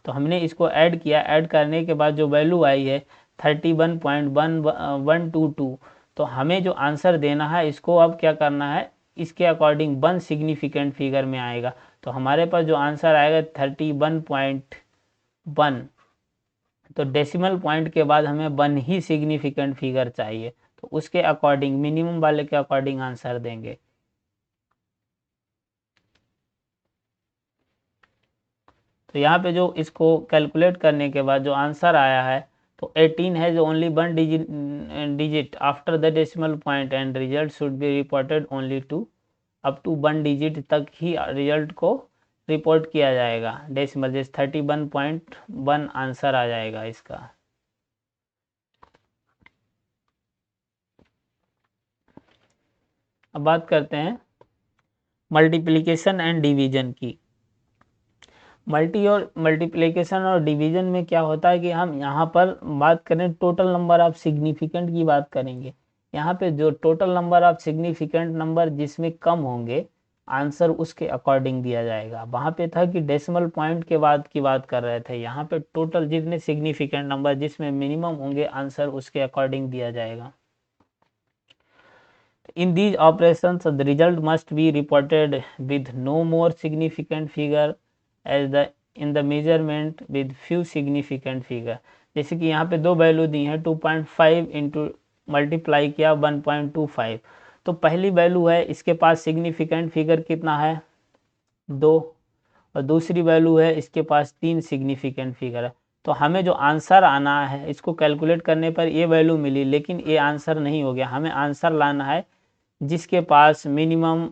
तो हमने इसको ऐड किया, ऐड करने के बाद जो वैल्यू आई है 31.1122, तो हमें जो आंसर देना है इसको अब क्या करना है, इसके अकॉर्डिंग 1 सिग्निफिकेंट फिगर में आएगा। तो हमारे पास जो आंसर आएगा 31.1, तो डेसिमल पॉइंट के बाद हमें 1 ही सिग्निफिकेंट फिगर चाहिए, तो उसके अकॉर्डिंग मिनिमम वाले के अकॉर्डिंग आंसर देंगे। तो यहाँ पे जो इसको कैलकुलेट करने के बाद जो आंसर आया है तो 18 है, जो only 1 digit after the decimal point and result should be reported only to up to 1 digit तक ही रिजल्ट को रिपोर्ट किया जाएगा डेसिमल, जैसे 31.1 आंसर आ जाएगा इसका। अब बात करते हैं मल्टीप्लिकेशन एंड डिवीजन की। मल्टीप्लिकेशन और डिवीजन में क्या होता है कि हम यहाँ पर बात करें टोटल नंबर ऑफ सिग्निफिकेंट की बात करेंगे। यहाँ पे जो total number of significant number जिसमें कम होंगे आंसर उसके अकॉर्डिंग दिया जाएगा। वहाँ पे था कि डेसिमल पॉइंट के बाद की बात कर रहे थे, यहाँ पे टोटल जितने सिग्निफिकेंट नंबर जिसमें मिनिमम होंगे आंसर उसके अकॉर्डिंग दिया जाएगा। In these operations, the result must be reported with no more significant figure as the in the measurement with few significant figure। जैसे कि यहाँ पे दो वैल्यू दी हैं 2.5 इंटू मल्टीप्लाई किया 1.25, तो पहली वैल्यू है इसके पास सिग्निफिकेंट फिगर कितना है 2, और दूसरी वैल्यू है इसके पास 3 सिग्निफिकेंट फिगर है। तो हमें जो आंसर आना है इसको कैलकुलेट करने पर ये वैल्यू मिली, लेकिन ये आंसर नहीं हो गया। हमें आंसर लाना है जिसके पास मिनिमम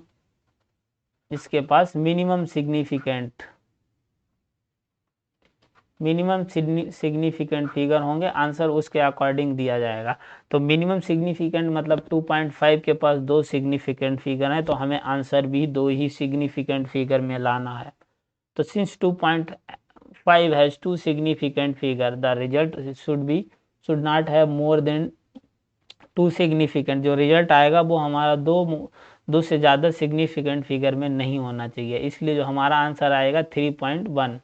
सिग्निफिकेंट फिगर होंगे, आंसर उसके अकॉर्डिंग दिया जाएगा। तो मिनिमम सिग्निफिकेंट मतलब 2.5 के पास 2 सिग्निफिकेंट फिगर है, तो हमें आंसर भी 2 ही सिग्निफिकेंट फिगर में लाना है। तो since 2.5 has 2 significant figure, the result should not have more than 2 significant. जो रिजल्ट आएगा वो हमारा दो से ज़्यादा सिग्निफिकेंट फिगर में नहीं होना चाहिए, इसलिए जो हमारा आंसर आएगा 3.1।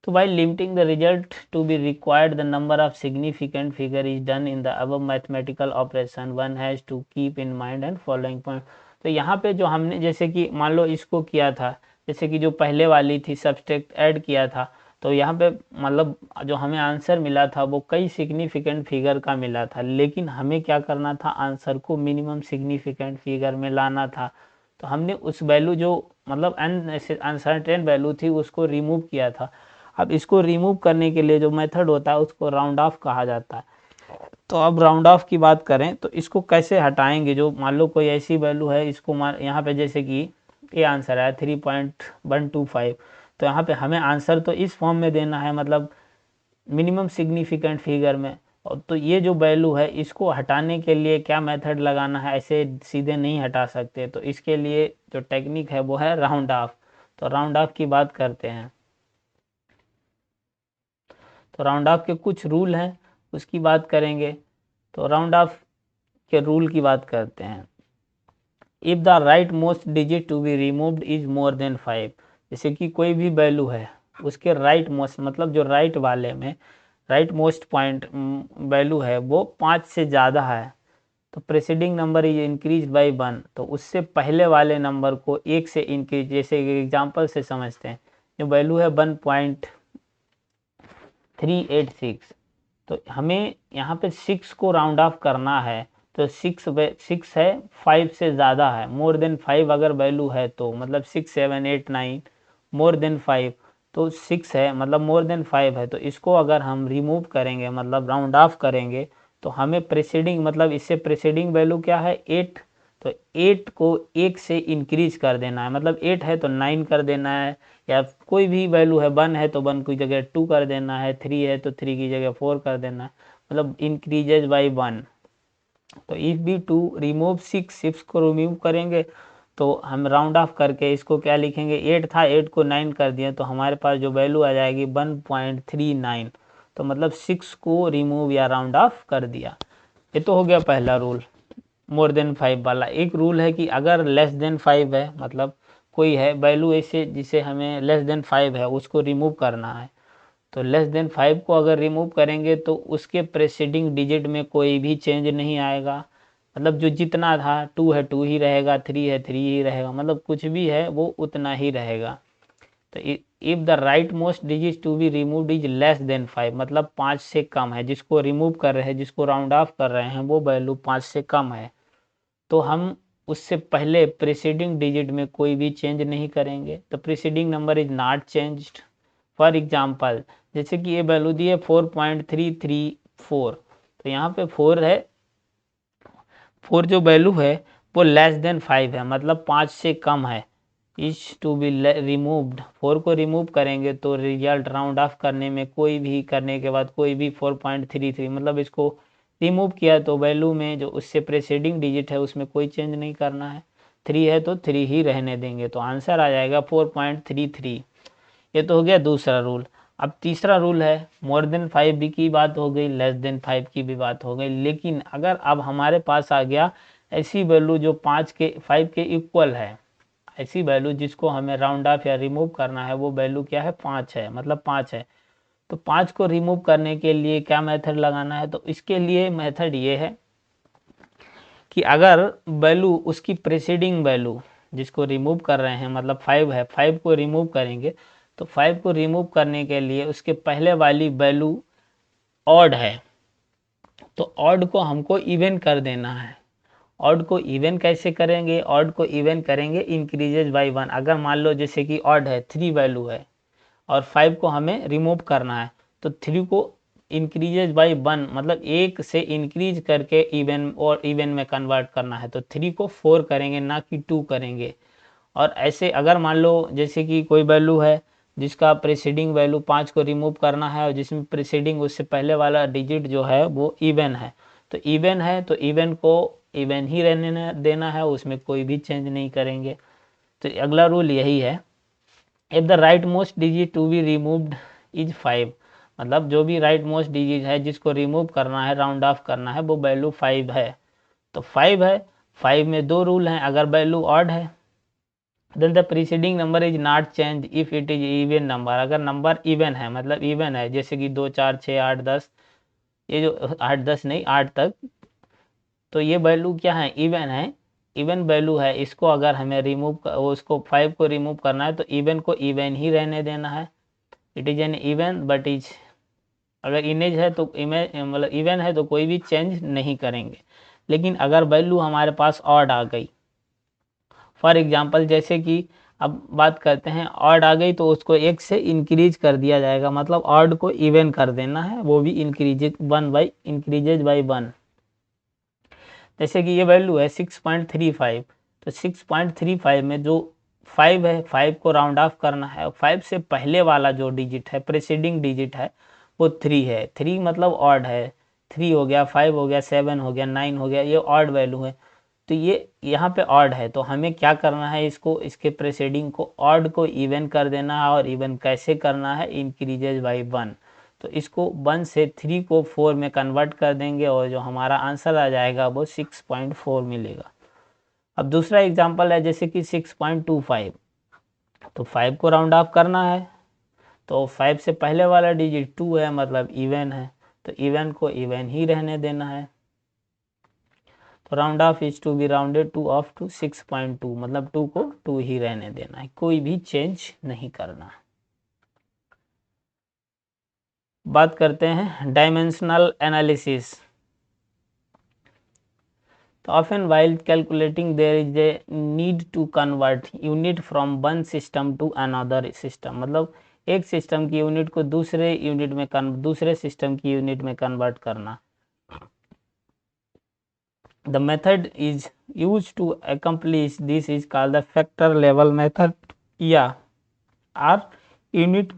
तो by limiting the result to be required the number of significant figure is done in the above mathematical operation, one has to keep in mind and following point. तो यहाँ पे जो हमने जैसे कि मान लो इसको किया था, जैसे कि जो पहले वाली थी सब्सट्रैक्ट ऐड किया था, तो यहाँ पे मतलब जो हमें आंसर मिला था वो कई सिग्निफिकेंट फिगर का मिला था, लेकिन हमें क्या करना था आंसर को मिनिमम सिग्निफिकेंट फिगर में लाना था। तो हमने उस वैल्यू जो मतलब अनसर्टेन वैल्यू थी उसको रिमूव किया था। अब इसको रिमूव करने के लिए जो मेथड होता है उसको राउंड ऑफ कहा जाता है। तो अब राउंड ऑफ की बात करें तो इसको कैसे हटाएंगे, जो मान लो कोई ऐसी वैल्यू है इसको यहाँ पे जैसे कि ये आंसर है 3.125, तो यहाँ पे हमें आंसर तो इस फॉर्म में देना है, मतलब मिनिमम सिग्निफिकेंट फिगर में। और तो ये जो वैल्यू है इसको हटाने के लिए क्या मेथड लगाना है, ऐसे सीधे नहीं हटा सकते, तो इसके लिए जो टेक्निक है वो है राउंड ऑफ। तो राउंड ऑफ की बात करते हैं। तो राउंड ऑफ के कुछ रूल हैं उसकी बात करेंगे। तो राउंड ऑफ के रूल की बात करते हैं। If the right most digit to be removed is more than 5, जैसे कि कोई भी वैल्यू है उसके राइट मोस्ट मतलब जो राइट वाले में राइट मोस्ट पॉइंट वैल्यू है वो 5 से ज़्यादा है, तो presiding number is increase by 1, तो उससे पहले वाले नंबर को 1 से इंक्रीज, जैसे एग्जांपल से समझते हैं जो वैल्यू है 1.386, तो हमें यहाँ पे 6 को राउंड ऑफ करना है, तो 6 है 5 से ज़्यादा है, मोर देन 5 अगर वैल्यू है तो मतलब 6 7 8 9 मोर देन 5, तो 6 है मतलब मोर देन 5 है, तो इसको अगर हम रिमूव करेंगे मतलब राउंड ऑफ करेंगे तो हमें प्रेसिडिंग मतलब इससे प्रेसिडिंग वैल्यू क्या है 8, तो 8 को 1 से इंक्रीज कर देना है, मतलब 8 है तो 9 कर देना है, या कोई भी वैल्यू है 1 है तो 1 की जगह 2 कर देना है, 3 है तो 3 की जगह 4 कर देना है, मतलब इंक्रीजेज बाई 1। तो इफ बी टू रिमूव 6 को रिमूव करेंगे तो हम राउंड ऑफ करके इसको क्या लिखेंगे, 8 था 8 को 9 कर दिया, तो हमारे पास जो वैल्यू आ जाएगी 1.39, तो मतलब 6 को रिमूव या राउंड ऑफ कर दिया। ये तो हो गया पहला रूल मोर देन 5 वाला। एक रूल है कि अगर लेस देन 5 है, मतलब कोई है वैल्यू ऐसे जिसे हमें लेस देन 5 है उसको रिमूव करना है, तो लेस देन 5 को अगर रिमूव करेंगे तो उसके प्रेसिडिंग डिजिट में कोई भी चेंज नहीं आएगा, मतलब जो जितना था 2 है 2 ही रहेगा, 3 है 3 ही रहेगा, मतलब कुछ भी है वो उतना ही रहेगा। तो if the right most digit to be removed is less than 5, मतलब 5 से कम है, जिसको रिमूव कर रहे हैं जिसको राउंड ऑफ कर रहे हैं वो वैल्यू 5 से कम है, तो हम उससे पहले प्रीसीडिंग डिजिट में कोई भी चेंज नहीं करेंगे, तो preceding number is not changed. For example जैसे कि ये वैल्यू दी है 4.334, तो यहाँ पे 4 है, 4 जो वैल्यू है वो लेस देन 5 है, मतलब 5 से कम है, इज टू बी रिमूव्ड, 4 को रिमूव करेंगे तो रिजल्ट राउंड ऑफ करने में कोई भी करने के बाद कोई भी 4.33, मतलब इसको रिमूव किया तो वैल्यू में जो उससे प्रेसीडिंग डिजिट है उसमें कोई चेंज नहीं करना है, 3 है तो 3 ही रहने देंगे, तो आंसर आ जाएगा 4.33। ये तो हो गया दूसरा रूल। अब तीसरा रूल है, मोर देन 5 की बात हो गई, लेस देन 5 की भी बात हो गई, लेकिन अगर अब हमारे पास आ गया ऐसी वैल्यू जो 5 के इक्वल है, ऐसी वैल्यू जिसको हमें राउंड ऑफ या रिमूव करना है, वो वैल्यू क्या है 5 है, मतलब 5 है। तो 5 को रिमूव करने के लिए क्या मेथड लगाना है, तो इसके लिए मेथड ये है कि अगर वैल्यू उसकी प्रेसीडिंग वैल्यू जिसको रिमूव कर रहे हैं, मतलब 5 है, 5 को रिमूव करेंगे, तो 5 को रिमूव करने के लिए उसके पहले वाली वैल्यू ऑड है, तो ऑड को हमको इवन कर देना है। ऑड को इवन कैसे करेंगे, ऑड को इवन करेंगे इंक्रीजेज बाई 1। अगर मान लो जैसे कि ऑड है, 3 वैल्यू है और 5 को हमें रिमूव करना है, तो 3 को इंक्रीजेज बाई 1, मतलब 1 से इंक्रीज करके इवन और इवन में कन्वर्ट करना है, तो 3 को 4 करेंगे ना कि 2 करेंगे। और ऐसे अगर मान लो जैसे कि कोई वैल्यू है जिसका प्रीसीडिंग वैल्यू 5 को रिमूव करना है और जिसमें प्रीसीडिंग उससे पहले वाला डिजिट जो है वो इवन है, तो इवन है तो इवन को इवन ही रहने देना है, उसमें कोई भी चेंज नहीं करेंगे। तो अगला रूल यही है, if the right most digit to be removed is 5, मतलब जो भी राइट मोस्ट डिजिट है जिसको रिमूव करना है, राउंड ऑफ करना है, वो वैल्यू 5 है। तो 5 है, 5 में 2 रूल हैं, अगर वैल्यू ऑड है then the preceding number is not change if it is even number, अगर नंबर इवन है, मतलब इवन है, जैसे कि 2 4 6 8 10, ये जो 8 10 नहीं 8 तक, तो ये वैल्यू क्या है, इवन है, इवन वैल्यू है, इसको अगर हमें रिमूव उसको 5 को रिमूव करना है तो इवन को इवन ही रहने देना है। It is an even but is, अगर इमेज है तो इमेज मतलब इवन है तो कोई भी चेंज नहीं करेंगे। लेकिन अगर वैल्यू हमारे पास ऑड आ गई, फॉर एग्जांपल जैसे कि अब बात करते हैं ऑड आ गई तो उसको 1 से इंक्रीज कर दिया जाएगा, मतलब ऑड को इवन कर देना है, वो भी इंक्रीजेज बाई 1। जैसे कि ये वैल्यू है 6.35, तो 6.35 में जो 5 है, 5 को राउंड ऑफ करना है, 5 से पहले वाला जो डिजिट है, प्रेसीडिंग डिजिट है, वो 3 है, 3 मतलब ऑड है, 3 हो गया, 5 हो गया, 7 हो गया, 9 हो गया, ये ऑड वैल्यू है। तो ये यहाँ पे ऑड है, तो हमें क्या करना है, इसको इसके प्रेसीडिंग को ऑड को इवन कर देना है, और इवन कैसे करना है, इंक्रीजेज बाई 1। तो इसको 1 से 3 को 4 में कन्वर्ट कर देंगे और जो हमारा आंसर आ जाएगा वो 6.4 मिलेगा। अब दूसरा एग्जांपल है जैसे कि 6.25, तो 5 को राउंड ऑफ करना है, तो 5 से पहले वाला डिजिट 2 है, मतलब इवन है, तो इवन को इवन ही रहने देना है। तो round off is to be rounded to off to 6.2, मतलब 2 को 2 ही रहने देना है, कोई भी चेंज नहीं करना। बात करते हैं डायमेंशनल एनालिसिस। तो often while calculating there is a need to convert unit from one system to another system, मतलब एक सिस्टम की यूनिट को दूसरे यूनिट में दूसरे सिस्टम की यूनिट में कन्वर्ट करना। The method is used to accomplish this is called the factor level method या और यूनिट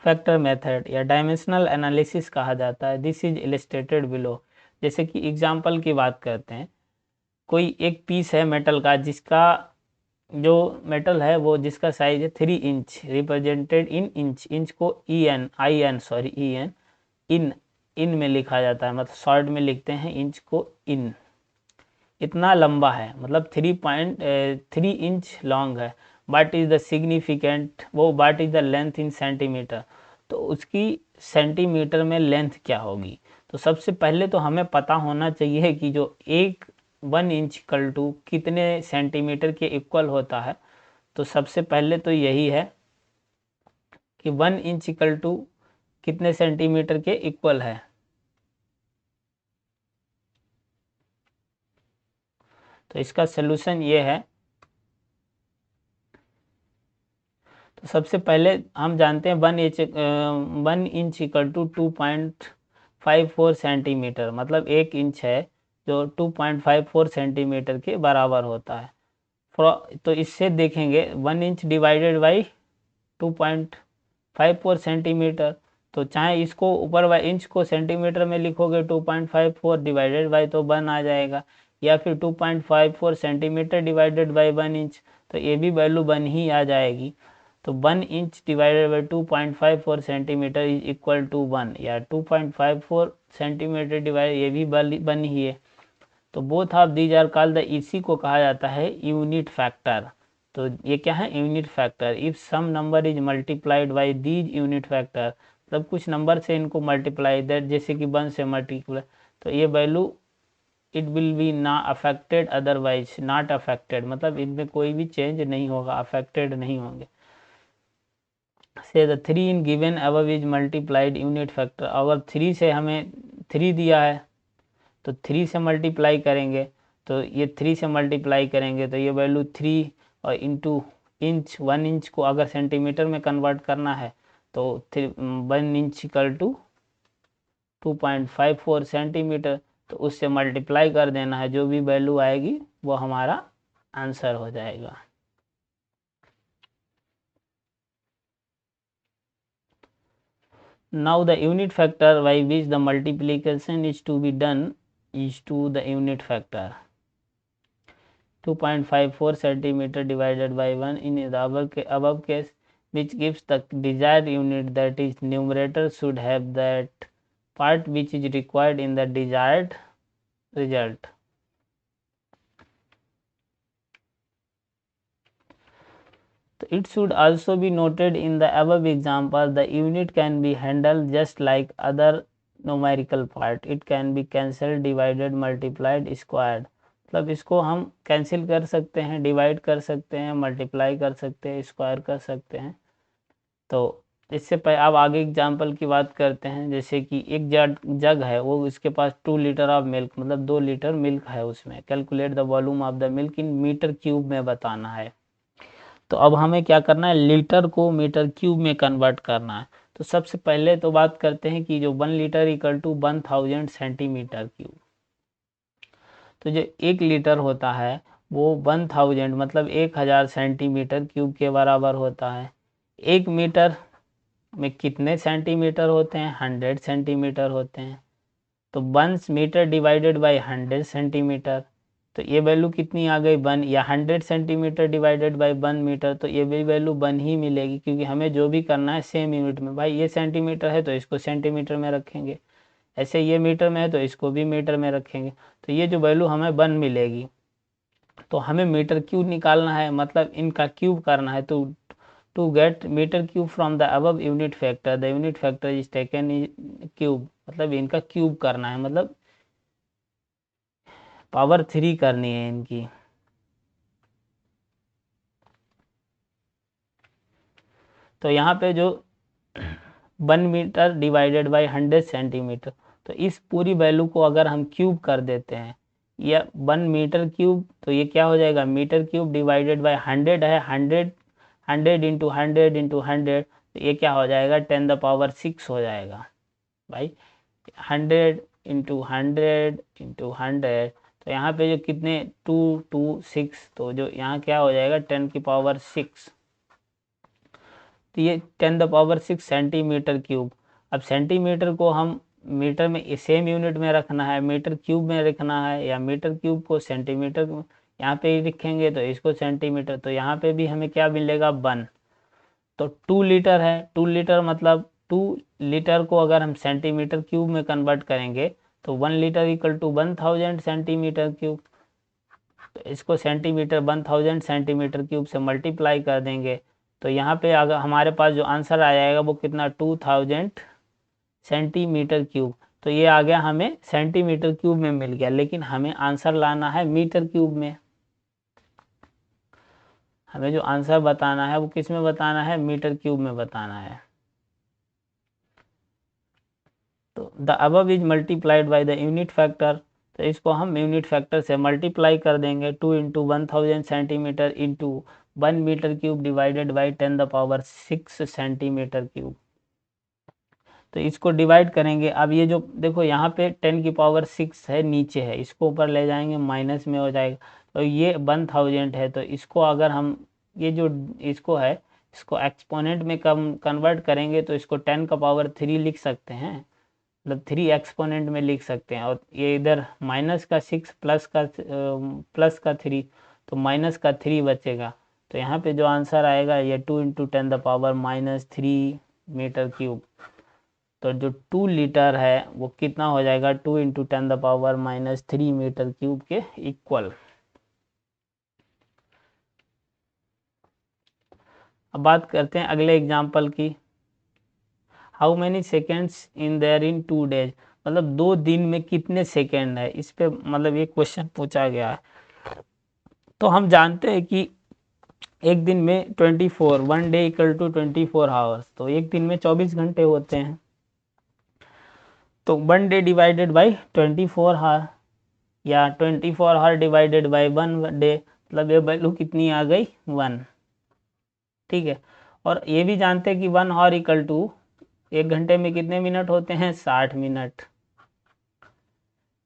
फैक्टर मेथड या डायमेंशनल एनालिसिस कहा जाता है। This is illustrated below. जैसे कि एग्जांपल की बात करते हैं, कोई एक पीस है मेटल का जिसका जो मेटल है वो जिसका साइज है 3 inch, represented in inch, inch को इन में लिखा जाता है, मतलब शॉर्ट में लिखते हैं इंच को इन। इतना लंबा है, मतलब 3.3 इंच लॉन्ग है। बट इज द सिग्निफिकेंट, वो but is the length in centimetre, तो उसकी सेंटीमीटर में लेंथ क्या होगी। तो सबसे पहले तो हमें पता होना चाहिए कि जो 1 इंच इक्वल टू कितने सेंटीमीटर के इक्वल होता है। तो सबसे पहले तो यही है कि 1 इंच इक्वल टू कितने सेंटीमीटर के इक्वल है। तो इसका सोल्यूशन ये है, तो सबसे पहले हम जानते हैं 1 इंच इक्वल टू 2.54 सेंटीमीटर, मतलब 1 इंच है जो 2.54 सेंटीमीटर के बराबर होता है। तो इससे देखेंगे 1 इंच डिवाइडेड बाई 2.54 सेंटीमीटर। तो चाहे इसको ऊपर बाई इंच को सेंटीमीटर में लिखोगे 2.54 डिवाइडेड बाई तो 1 आ जाएगा, या फिर 2.54 सेंटीमीटर डिवाइडेड बाई 1 इंच, तो ये भी वैल्यू 1 ही आ जाएगी। तो 1 inch divided by 2.54 centimetre is equal to 1, या 2.54 सेंटीमीटर डिवाइड, ये भी 1 ही है। तो both of these are called the, इसी को कहा जाता है यूनिट फैक्टर। तो ये क्या है, unit factor. If some number is multiplied by these unit factor, मतलब कुछ नंबर से इनको मल्टीप्लाई, दैट जैसे कि 1 से मल्टीप्लाई, तो ये वैल्यू इट विल बी ना अफेक्टेड, अदरवाइज नॉट अफेक्टेड, मतलब इनमें कोई भी चेंज नहीं होगा, अफेक्टेड नहीं होंगे। से the 3 in given above is multiplied unit factor, अगर 3 से हमें 3 दिया है तो 3 से मल्टीप्लाई करेंगे, तो ये 3 से मल्टीप्लाई करेंगे तो ये वैल्यू 3 और इंटू इंच, 1 इंच को अगर सेंटीमीटर में कन्वर्ट करना है तो 1 इंच इक्वल टू 2.54 सेंटीमीटर, तो उससे मल्टीप्लाई कर देना है, जो भी वैल्यू आएगी वो हमारा आंसर हो जाएगा। Now the unit factor by which the multiplication is to be done is to the unit factor 2.54 centimeter divided by 1 in the above case, which gives the desired unit, that is numerator should have that part which is required in the desired result. It should also be noted in the above example the unit can be handled just like other numerical part. It can be cancelled, divided, multiplied, squared. मतलब इसको हम कैंसिल कर सकते हैं, डिवाइड कर सकते हैं, मल्टीप्लाई कर सकते हैं, स्क्वायर कर सकते हैं। तो इससे पहले अब आगे एग्जांपल की बात करते हैं। जैसे कि एक जग है, वो इसके पास 2 लीटर ऑफ मिल्क, मतलब 2 लीटर मिल्क है उसमें। Calculate the volume of the milk in metre cube में बताना है। तो अब हमें क्या करना है, लीटर को मीटर क्यूब में कन्वर्ट करना है। तो सबसे पहले तो बात करते हैं कि जो 1 litre equal to 1000 centimetre cube. तो जो 1 लीटर होता है वो 1000 मतलब 1000 सेंटीमीटर क्यूब के बराबर होता है। 1 मीटर में कितने सेंटीमीटर होते हैं, 100 सेंटीमीटर होते हैं। तो 1 मीटर डिवाइडेड बाई 100 सेंटीमीटर, तो ये वैल्यू कितनी आ गई 1, या 100 सेंटीमीटर डिवाइडेड बाई 1 मीटर, तो ये भी वैल्यू 1 ही मिलेगी, क्योंकि हमें जो भी करना है सेम यूनिट में। भाई ये सेंटीमीटर है तो इसको सेंटीमीटर में रखेंगे, ऐसे ये मीटर में है तो इसको भी मीटर में रखेंगे, तो ये जो वैल्यू हमें 1 मिलेगी। तो हमें मीटर क्यूब निकालना है, मतलब इनका क्यूब करना है। तो to get metre cube from the above unit factor, the unit factor is taken in cube, मतलब इनका क्यूब करना है, मतलब पावर 3 करनी है इनकी। तो यहाँ पे जो 1 मीटर डिवाइडेड बाई 100 सेंटीमीटर, तो इस पूरी वैल्यू को अगर हम क्यूब कर देते हैं, या 1 मीटर क्यूब, तो ये क्या हो जाएगा, मीटर क्यूब डिवाइडेड बाई 100 है, 100 इंटू 100 इंटू 100, तो ये क्या हो जाएगा 10⁻6 हो जाएगा। भाई 100 इंटू 100 इंटू 100, तो यहाँ पे जो कितने 2 2 6, तो जो यहाँ क्या हो जाएगा 10⁻6, तो ये 10⁻6 सेंटीमीटर क्यूब। अब सेंटीमीटर को हम मीटर में सेम यूनिट में रखना है, मीटर क्यूब में रखना है, या मीटर क्यूब को सेंटीमीटर यहाँ पे ही लिखेंगे तो इसको सेंटीमीटर, तो यहाँ पे भी हमें क्या मिलेगा 1। तो 2 लीटर है, 2 लीटर मतलब 2 लीटर को अगर हम सेंटीमीटर क्यूब में कन्वर्ट करेंगे तो 1 litre equal to 1000 centimetre cube. तो इसको सेंटीमीटर 1000 सेंटीमीटर क्यूब से मल्टीप्लाई कर देंगे, तो यहाँ पे अगर हमारे पास जो आंसर आ जाएगा वो कितना 2000 सेंटीमीटर क्यूब। तो ये आ गया हमें सेंटीमीटर क्यूब में मिल गया, लेकिन हमें आंसर लाना है मीटर क्यूब में। हमें जो आंसर बताना है वो किस में बताना है, मीटर क्यूब में बताना है। तो the above is multiplied by the unit factor, तो इसको हम यूनिट फैक्टर से मल्टीप्लाई कर देंगे। 2 into 1000 centimetre into 1 metre cube divided by 10⁻6 centimetre cube. तो इसको डिवाइड करेंगे। अब ये जो देखो यहाँ पे 10⁻6 है, नीचे है, इसको ऊपर ले जाएंगे माइनस में हो जाएगा, और ये 1000 है, तो इसको अगर हम ये जो इसको है इसको एक्सपोनेंट में कन्वर्ट करेंगे तो इसको 10 का पावर 3 लिख सकते हैं, मतलब 3 एक्सपोनेंट में लिख सकते हैं। और ये इधर माइनस का 6 प्लस का 3, तो माइनस का 3 बचेगा। तो यहाँ पे जो आंसर आएगा ये 2 × 10⁻³ मीटर क्यूब। तो जो 2 लीटर है वो कितना हो जाएगा, 2 × 10⁻³ मीटर क्यूब के इक्वल। अब बात करते हैं अगले एग्जाम्पल की। How many seconds in there in 2 days, मतलब 2 दिन में कितने सेकेंड है, इस पे मतलब ये क्वेश्चन पूछा गया है। तो हम जानते हैं कि एक दिन में 24, 1 डे = 24 आवर्स, तो एक दिन में 24 घंटे होते हैं। तो 1 डे डिवाइडेड बाई 24 आवर, या 24 आवर डिवाइडेड बाई 1 डे, मतलब ये वैल्यू कितनी आ गई, 1। ठीक है, और ये भी जानते हैं कि 1 आवर = 1 घंटे में कितने मिनट होते हैं, 60 मिनट।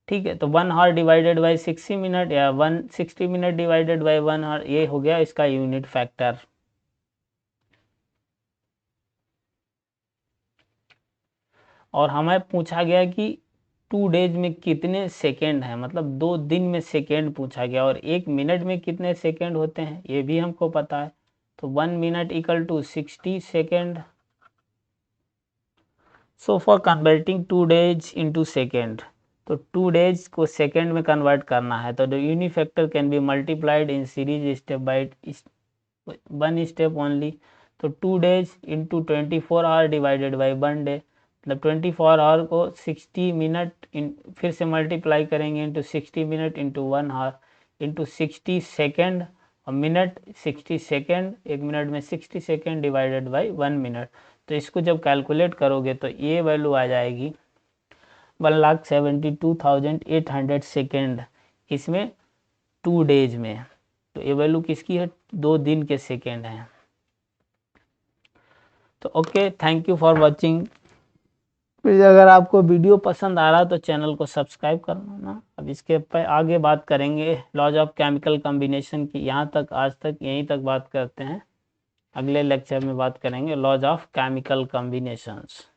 ठीक है, तो 1 आवर डिवाइडेड बाई 60 मिनट, या 160 मिनट डिवाइडेड बाई 1 आवर, ये हो गया इसका यूनिट फैक्टर। और हमें पूछा गया कि 2 डेज में कितने सेकेंड हैं, मतलब 2 दिन में सेकेंड पूछा गया, और 1 मिनट में कितने सेकेंड होते हैं ये भी हमको पता है। तो 1 minute = 60 second. So for converting 2 days into second, तो 2 डेज को सेकेंड में कन्वर्ट करना है, तो the unit factor can be multiplied in series step by 1 step only. तो 2 days into 24 hour divided by 1 day, मतलब 24 आवर को 60 मिनट फिर से मल्टीप्लाई करेंगे into 60 minute into 1 our into 60 second, और मिनट 60 सेकेंड, 1 मिनट में 60 सेकेंड डिवाइडेड बाई 1 मिनट। तो इसको जब कैलकुलेट करोगे तो ये वैल्यू आ जाएगी 1,72,800 सेकेंड, इसमें 2 डेज में। तो ये वैल्यू किसकी है, 2 दिन के सेकेंड हैं। तो okay, thank you for watching. Please अगर आपको वीडियो पसंद आ रहा तो चैनल को सब्सक्राइब करना ना। अब इसके पर आगे बात करेंगे लॉज ऑफ केमिकल कॉम्बिनेशन की। यहाँ तक आज तक यहीं तक बात करते हैं, अगले लेक्चर में बात करेंगे लॉज ऑफ केमिकल कॉम्बिनेशंस।